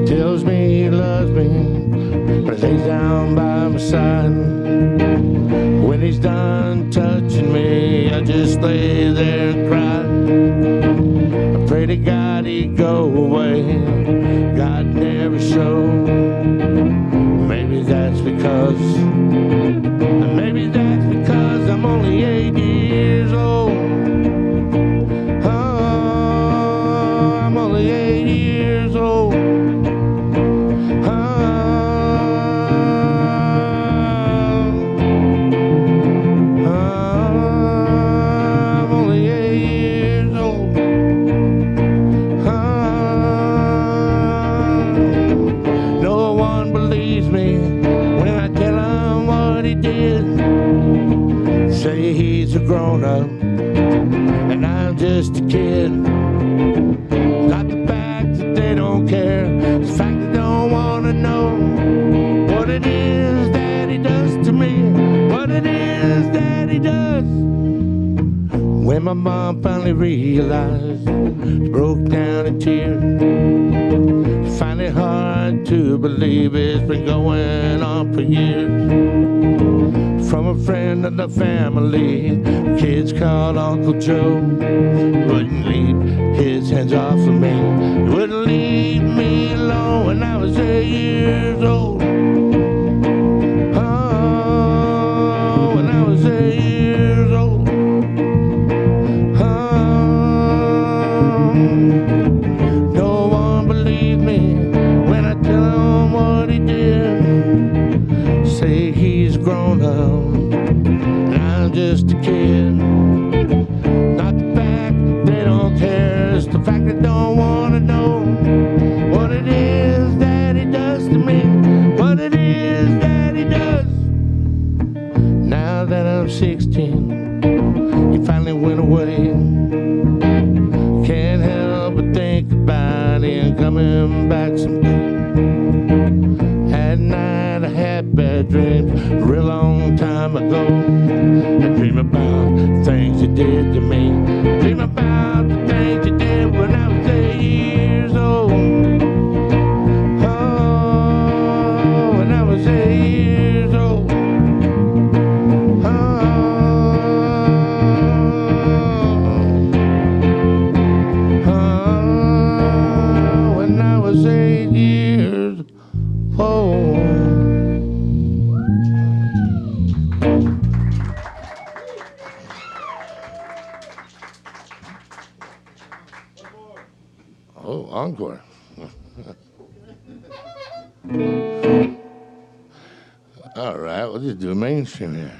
tells me he loves me, but he stays down by my side. When he's done touching me, I just lay there and cry. I pray to God he'd go away, God never showed. Maybe that's because I'm only 8 years old. Oh, I'm only 8 years old. grown up, and I'm just a kid. Not the fact that they don't care, it's the fact they don't want to know what it is that he does to me, what it is that he does. When my mom finally realized, she broke down in tears. She find it hard to believe it's been going on for years. From a friend of the family, kids called Uncle Joe, wouldn't leave his hands off of me. He wouldn't leave me alone when I was 8 years old. Oh, when I was 8 years old. Oh, no one believed me when I tell him what he did. Say he's grown up, and I'm just a kid. Not the fact they don't care, it's the fact they don't want to know what it is that he does to me, what it is that he does. Now that I'm 16, he finally went away. Can't help but think about him coming back someday. At night I had bad dreams a real long time ago. I dream about things you did to me. Dream about the things you did when I was 8 years old. Oh, when I was 8 years old. Oh, when I was 8 years old. Oh, encore. All right, we'll just do a mainstream here.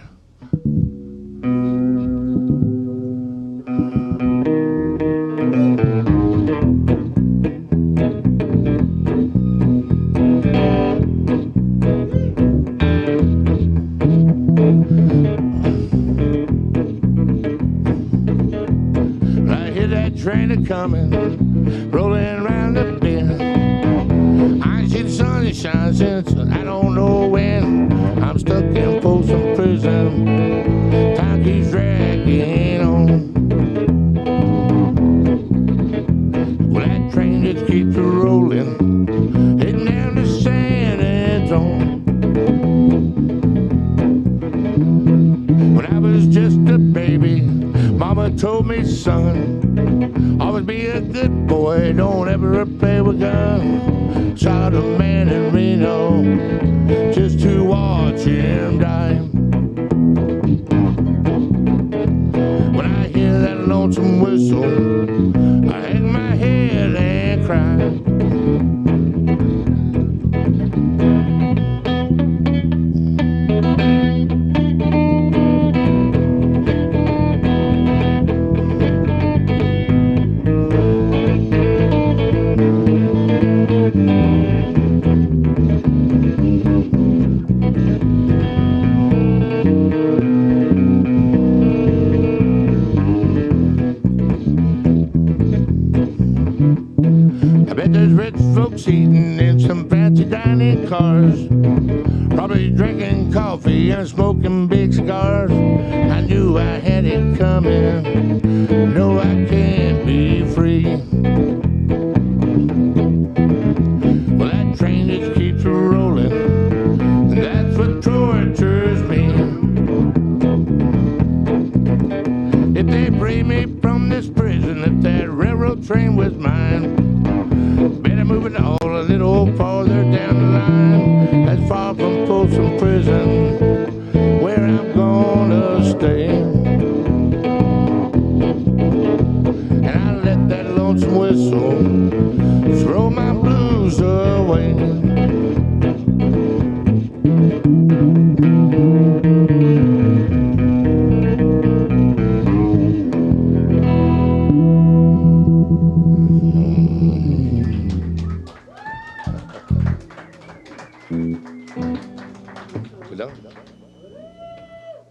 I hear that train a-coming, rolling around the bend. I ain't seen the sun shine since I don't know when. I'm stuck in Folsom Prison, time keeps dragging on. Well, that train just keeps rolling, heading down to San Antonio. When I was just a baby, Mama told me, son, always be a good boy, don't ever play with guns. Shot a man in Reno just to watch him die. When I hear that lonesome whistle, I hang my head and cry. Eating in some fancy dining cars, probably drinking coffee and smoking big cigars. I knew I had it coming, no, I can't be free. Well, that train just keeps rolling, and that's what tortures me. If they free me from this prison, if that railroad train was mine, better move it all a little farther down the line, as far from Folsom Prison, where I'm gonna stay. And I let that lonesome whistle throw my blues away.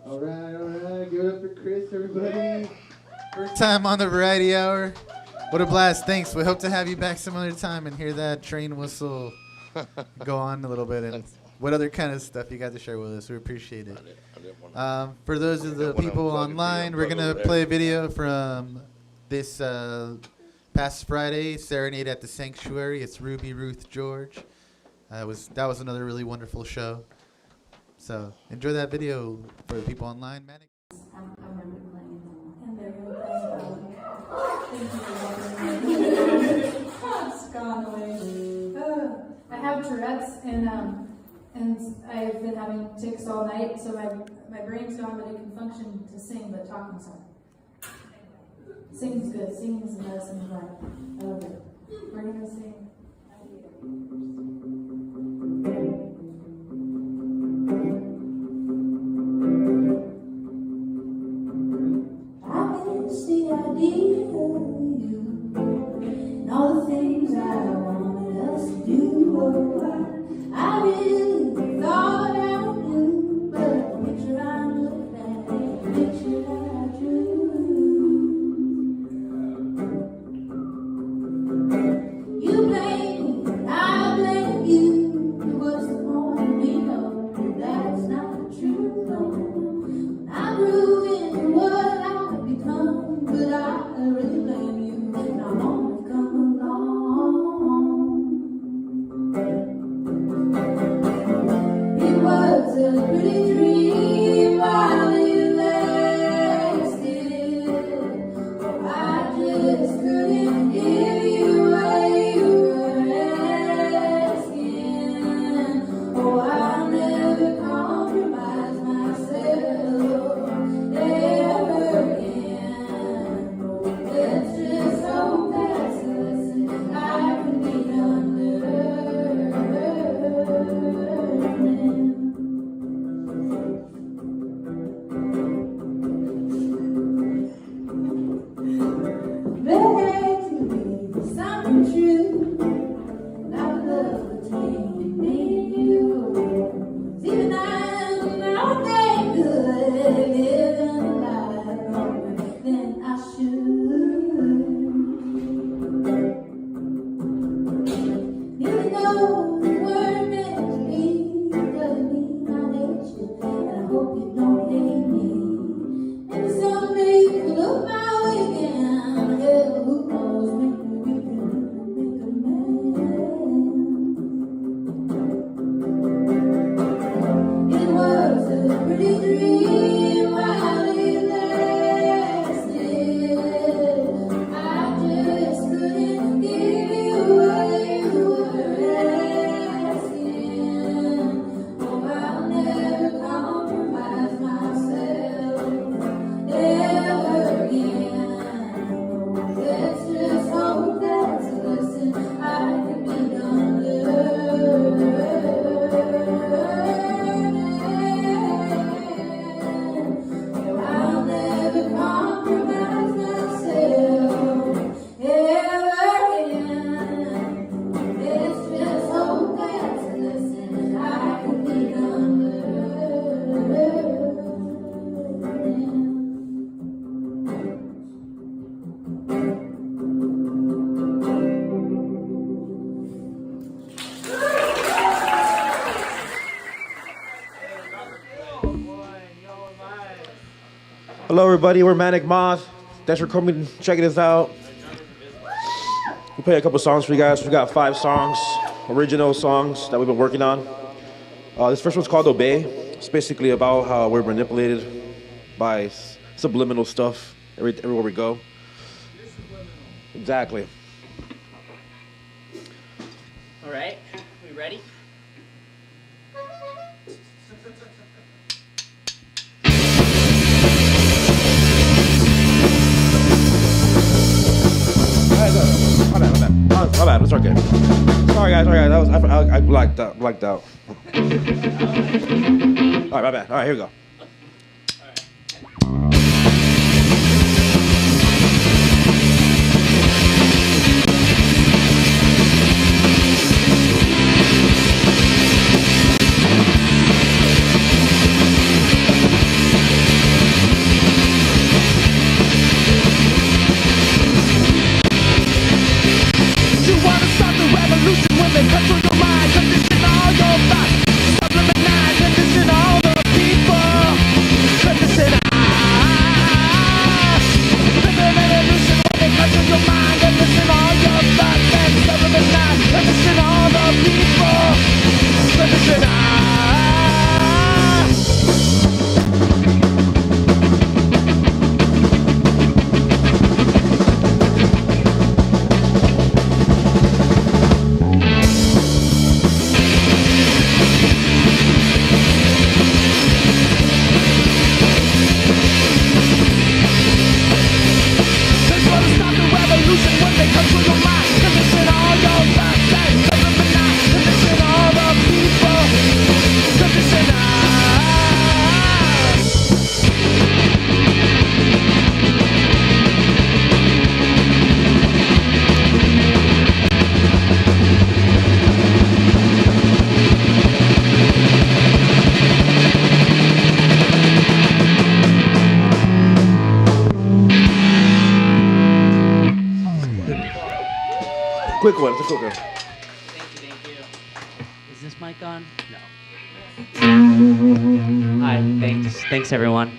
All right, give it up for Chris, everybody. First time on the Variety Hour. What a blast. Thanks. We hope to have you back some other time and hear that train whistle go on a little bit. And what other kind of stuff you got to share with us. We appreciate it. For those of the people online, we're going to play a video from this past Friday, Serenade at the Sanctuary. It's Ruby, Ruth, George. That was another really wonderful show. So enjoy that video for the people online. Manic. It's gone away. I have Tourette's and I've been having tics all night, so my brain's gone, but it can function to sing, but talking's hard. Singing's good. Singing is the medicine of life. I love it. We're gonna sing. I miss the idea of you and all the things I wanted us to do. I really thought I knew, but the picture I looked at, the picture that I drew. You blame me, I blame you. What's the point? We know that's not the truth. No. I grew into what I've become, but I really blame you. And I won't come along. It was a pretty dream while it lasted. Oh, I just couldn't give you what you were asking. Oh, I'll never compromise myself ever again. Let's just hope that's a lesson I can be begged to be something true. Not love between me and you. Even I'm not that good at living a life longer than I should. Even though we weren't meant to be, doesn't mean I hate you, and I hope you don't hate me. Maybe someday you can look my way again. Hell, who knows? Maybe we can make amends. It was a pretty dream while it lasted. I just couldn't give you what you were asking. Oh, I'll never compromise myself ever again. Let's just hope that's a lesson I can be done learning. I'll never compromise myself ever again. Let's just hope that's a lesson I can be done learning. Hello, everybody. We're Manic Moth. Thanks for coming, checking us out. We play a couple songs for you guys. We got 5 songs, original songs that we've been working on. This first one's called Obey. It's basically about how we're manipulated by subliminal stuff everywhere we go. Exactly. All right, we ready? My bad. It's okay. Sorry, guys. I blacked out. All right, my bad. All right, here we go. they control your mind, condition all your thoughts, subliminate, condition all the people, condition revolution when they control your mind, condition all your thoughts, and subliminate, condition all the people, condition when they control your mind, condition all your thoughts and subliminate, condition all the people, condition Quick one, it's a quick one. Thank you. Is this mic on? No. Hi, thanks everyone.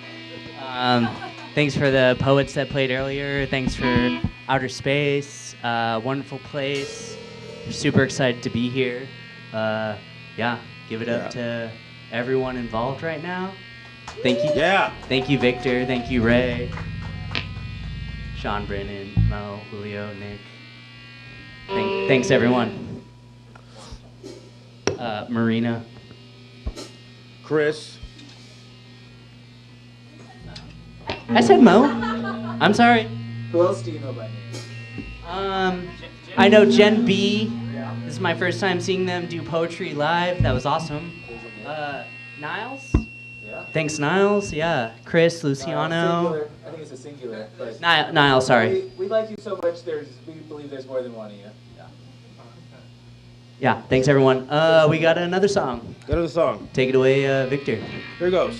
Thanks for the poets that played earlier. Thanks for Outer Space. Wonderful place. Super excited to be here. Yeah, give it up to everyone involved right now. Thank you. Yeah. Thank you, Victor. Thank you, Ray. Sean, Brennan, Mo, Julio, Nick. Thanks, everyone. Marina. Chris. I said Mo. I'm sorry. Who else do you know by name? I know Gen B. This is my first time seeing them do poetry live. That was awesome. Niles? Yeah. Thanks, Niles. Yeah. Chris, Luciano. Singular. I think it's a singular. But Niall, sorry. We like you so much. We believe there's more than one of you. Yeah, thanks, everyone. We got another song. Another song. Take it away, Victor. Here goes.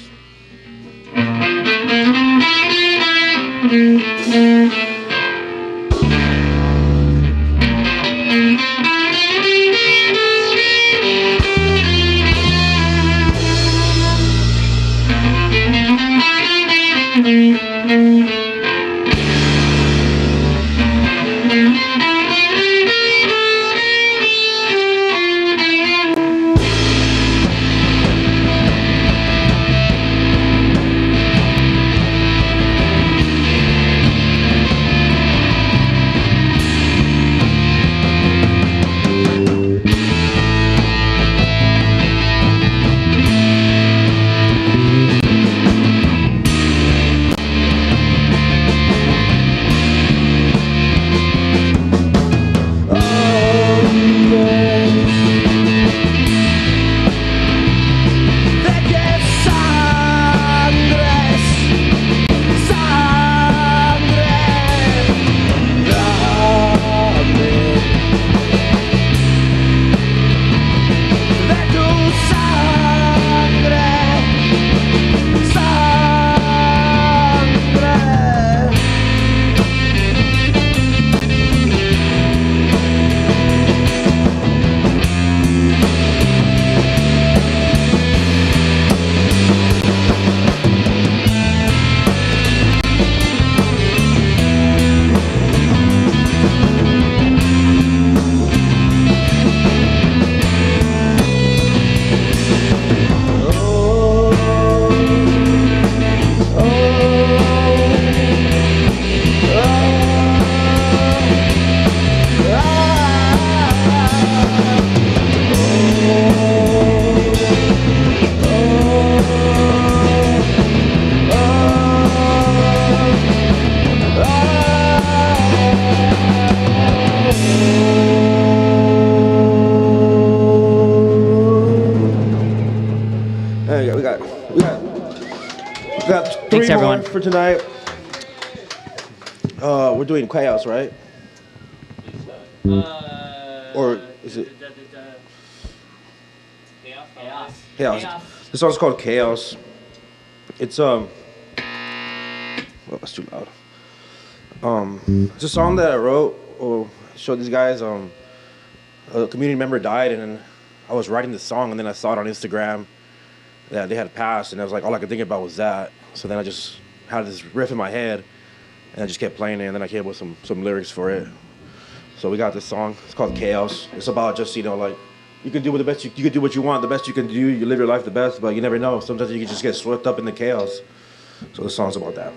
Thanks, everyone. For tonight. We're doing Chaos, right? Or is it? Chaos. This song's called Chaos. It's well, that's too loud. It's a song that I wrote or showed these guys a community member died, and then I was writing the song, and then I saw it on Instagram that they had passed, and I was like, all I could think about was that. So then I just had this riff in my head, and I just kept playing it, and then I came up with some lyrics for it. So we got this song. It's called Chaos. It's about just, you know, like, you can do the best you can do what you want, the best you can do. You live your life the best, but you never know. Sometimes you can just get swept up in the chaos. So the song's about that.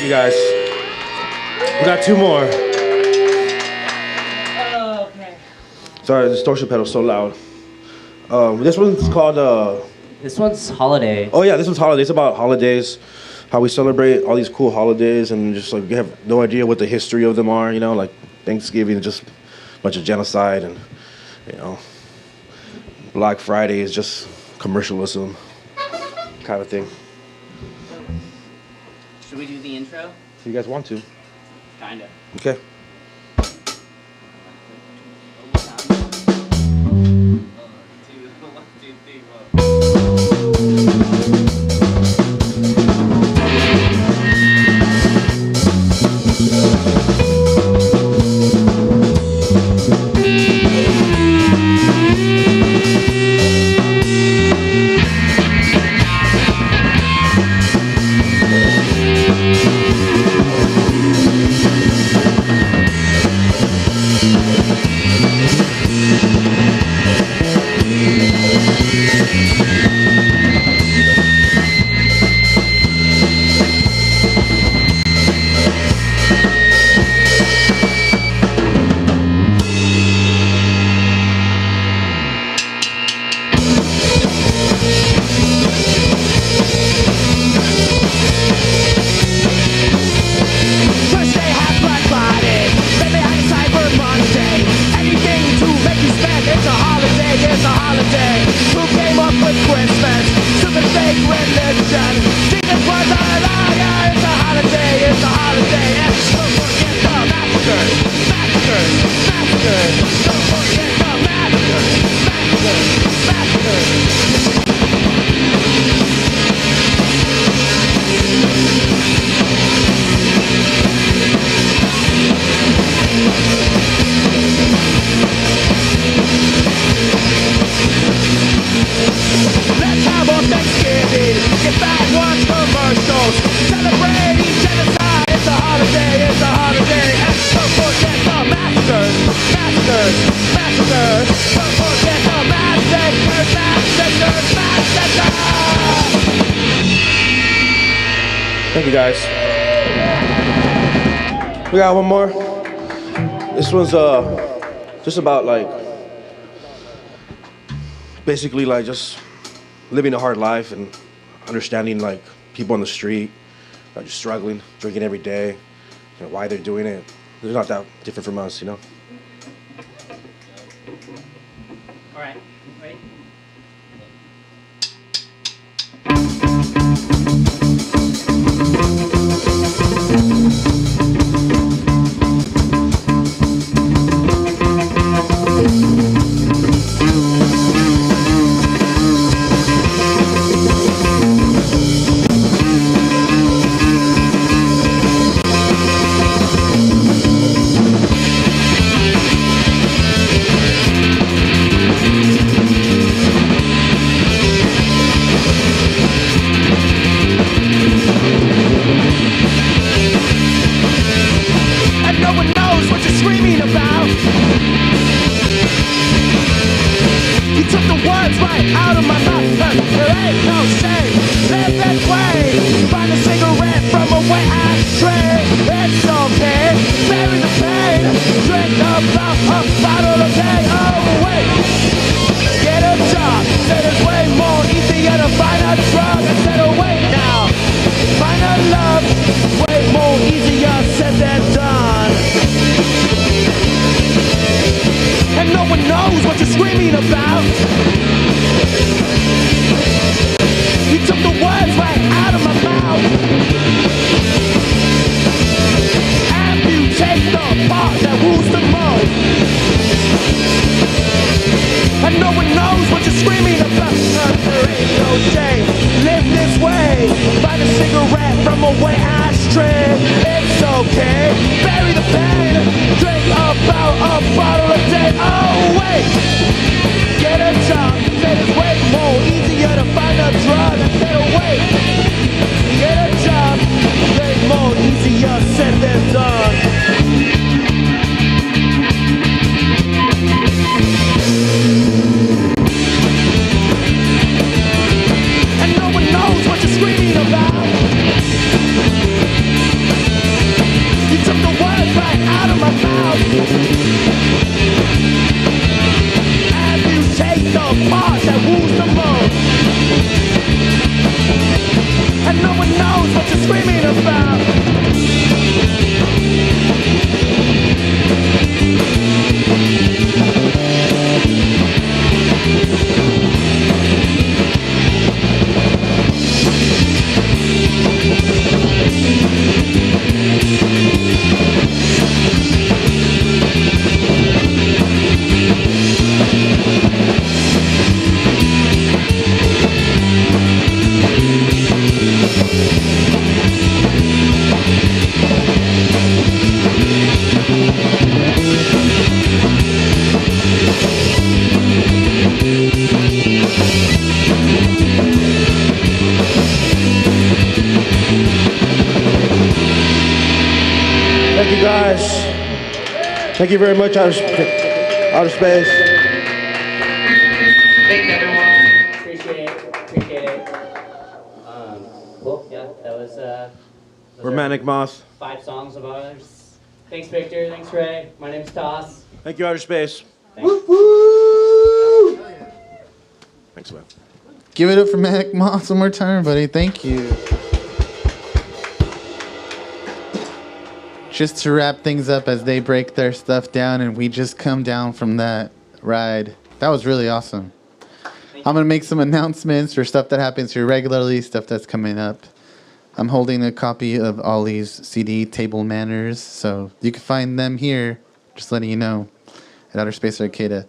Guys, we got two more. Okay. Sorry, the distortion pedal's so loud. This one's called This one's Holiday. Oh yeah, this one's Holiday. It's about holidays, how we celebrate all these cool holidays, and just like we have no idea what the history of them are. You know, like Thanksgiving is just a bunch of genocide, and you know, Black Friday is just commercialism kind of thing. Should we do the intro? If you guys want to. Kinda. Okay. Thanksgiving, get back, watch commercials. Celebrating genocide, it's a holiday, it's a holiday. And don't forget the massacres, massacres, massacres. Don't forget the massacres, massacres, massacres. Thank you guys. We got one more. This one's just about like basically like just living a hard life and understanding like people on the street are just struggling, drinking every day, why they're doing it. They're not that different from us, you know? All right, ready? Thank you guys. Thank you very much, Outer Space. Thanks, everyone. Appreciate it. Appreciate it. Cool. Yeah, that was. We're Manic Moth. 5 songs of ours. Thanks, Victor. Thanks, Ray. My name's Toss. Thank you, Outer Space. Thanks. Thanks, man. Give it up for Manic Moth one more time, buddy. Thank you. Just to wrap things up as they break their stuff down and we just come down from that ride. That was really awesome. I'm going to make some announcements for stuff that happens here regularly, stuff that's coming up. I'm holding a copy of Ollie's CD, Table Manners, so you can find them here, just letting you know, at Outer Space Arcata.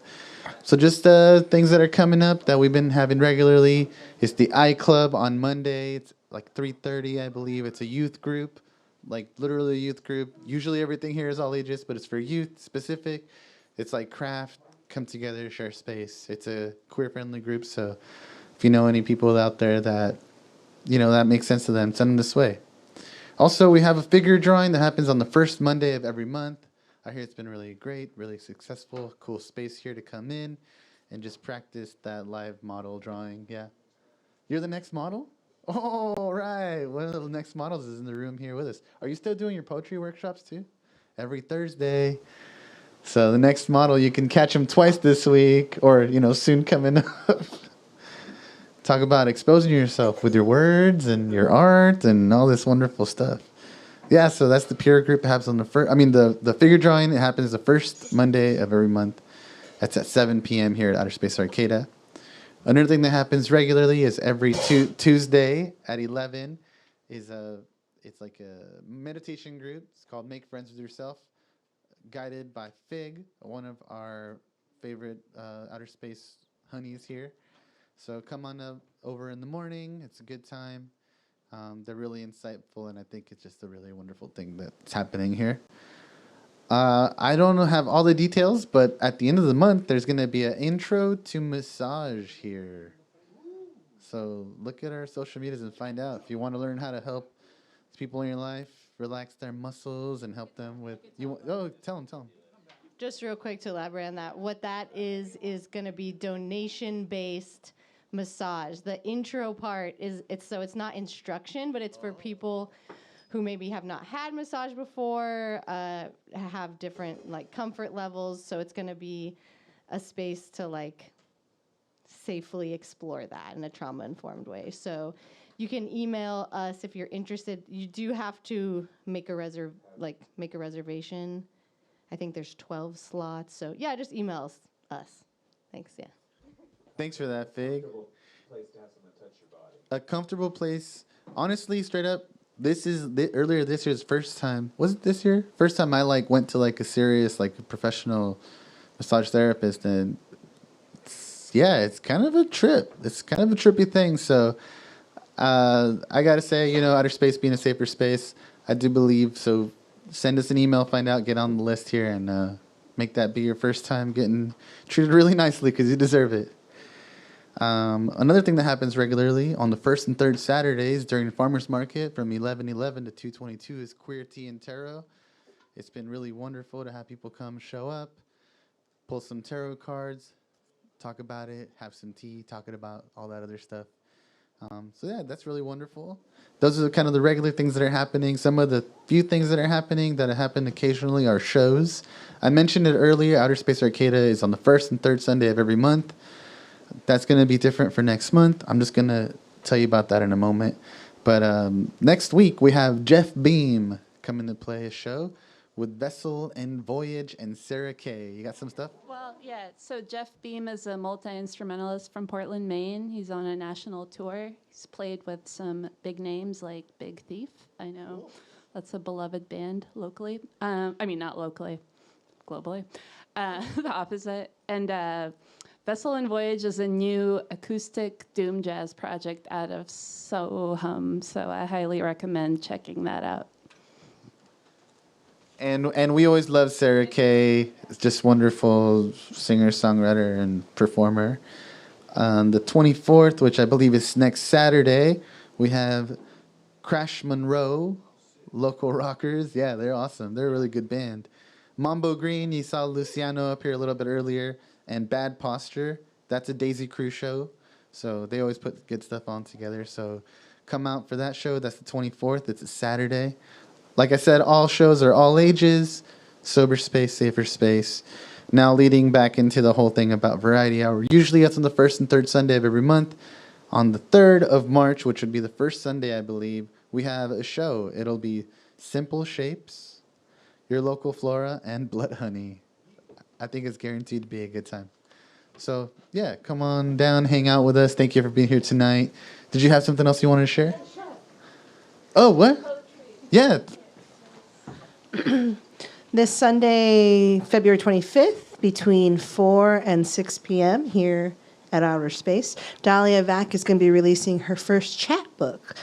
So just things that are coming up that we've been having regularly. It's the iClub on Monday. It's like 3:30, I believe. It's a youth group, like literally a youth group. Usually everything here is all ages, but it's for youth specific. It's like craft, come together, share space. It's a queer-friendly group, so If you know any people out there that, that makes sense to them, send them this way. Also, we have a figure drawing that happens on the first Monday of every month. I hear it's been really great, really successful, cool space here to come in and just practice that live model drawing. Yeah. You're the next model? Oh, right. One of the next models is in the room here with us. Are you still doing your poetry workshops too? Every Thursday. So the next model, you can catch him twice this week or, soon coming up. Talk about exposing yourself with your words and your art and all this wonderful stuff. Yeah, so that's the peer group. It happens on the figure drawing. It happens the first Monday of every month. That's at 7 p.m. here at Outer Space Arcata. Another thing that happens regularly is every Tuesday at 11 it's like a meditation group. It's called Make Friends with Yourself, guided by Fig, one of our favorite Outer Space honeys here. So come on up over in the morning. It's a good time. They're really insightful, and I think it's just a really wonderful thing that's happening here. I don't have all the details, but at the end of the month, there's going to be an intro to massage here. So look at our social medias and find out. If you want to learn how to help people in your life relax their muscles and help them with... Tell them. Just real quick to elaborate on that, what that is going to be donation-based massage. The intro part it's not instruction, but it's for people who maybe have not had massage before, have different comfort levels. So it's going to be a space to safely explore that in a trauma-informed way. So you can email us if you're interested. You do have to make a reservation. I think there's 12 slots. So yeah, just email us. Thanks. Yeah. Thanks for that, Fig. A comfortable place. Honestly, straight up, this is earlier this year's first time. Was it this year? First time I went to a serious a professional massage therapist, and it's kind of a trip. It's kind of a trippy thing. So I gotta say, Outer Space being a safer space, I do believe so. Send us an email, find out, get on the list here, and make that be your first time getting treated really nicely because you deserve it. Another thing that happens regularly on the first and third Saturdays during the farmers market from 11:11 to 2:22 is Queer Tea and Tarot. It's been really wonderful to have people come show up, pull some tarot cards, talk about it, have some tea, talking about all that other stuff. That's really wonderful. Those are kind of the regular things that are happening. Some of the few things that are happening that happen occasionally are shows. I mentioned it earlier. Outer Space Arcata is on the first and third Sunday of every month. That's going to be different for next month. I'm just going to tell you about that in a moment. But next week, we have Jeff Beam coming to play a show with Vessel and Voyage and Sarah Kay. You got some stuff? Well, yeah. So Jeff Beam is a multi-instrumentalist from Portland, Maine. He's on a national tour. He's played with some big names like Big Thief. I know that's a beloved band locally. Not locally, globally. The opposite. And Vessel and Voyage is a new acoustic doom jazz project out of Soham. So I highly recommend checking that out. And we always love Sarah Kay. It's just wonderful singer, songwriter, and performer. On the 24th, which I believe is next Saturday, we have Crash Monroe, local rockers. Yeah, they're awesome. They're a really good band. Mambo Green, you saw Luciano up here a little bit earlier. And Bad Posture, that's a Daisy Crew show. So they always put good stuff on together. So come out for that show. That's the 24th. It's a Saturday. Like I said, all shows are all ages, sober space, safer space. Now leading back into the whole thing about Variety Hour. Usually that's on the first and third Sunday of every month. On the 3rd of March, which would be the first Sunday, I believe, we have a show. It'll be Simple Shapes, Your Local Flora, and Blood Honey. I think it's guaranteed to be a good time. So, yeah, come on down, hang out with us. Thank you for being here tonight. Did you have something else you wanted to share? Oh, what? Yeah. This Sunday, February 25th, between 4 and 6 p.m. here at Outer Space, Dahlia Vac is going to be releasing her first chapbook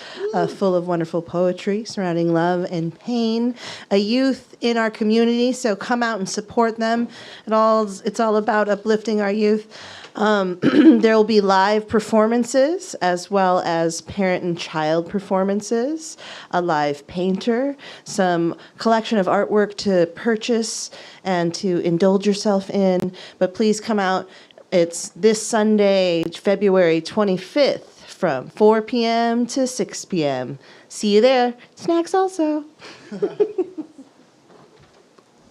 full of wonderful poetry surrounding love and pain. A youth in our community, so come out and support them. It's all about uplifting our youth. There will be live performances as well as parent and child performances, a live painter, some collection of artwork to purchase and to indulge yourself in. But please come out. It's this Sunday, February 25th from 4 p.m. to 6 p.m. See you there. Snacks also.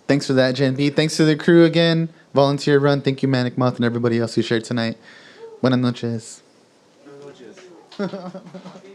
Thanks for that, Jen B. Thanks to the crew again. Volunteer Run. Thank you, Manic Moth, and everybody else who shared tonight. Buenas noches. Buenas noches.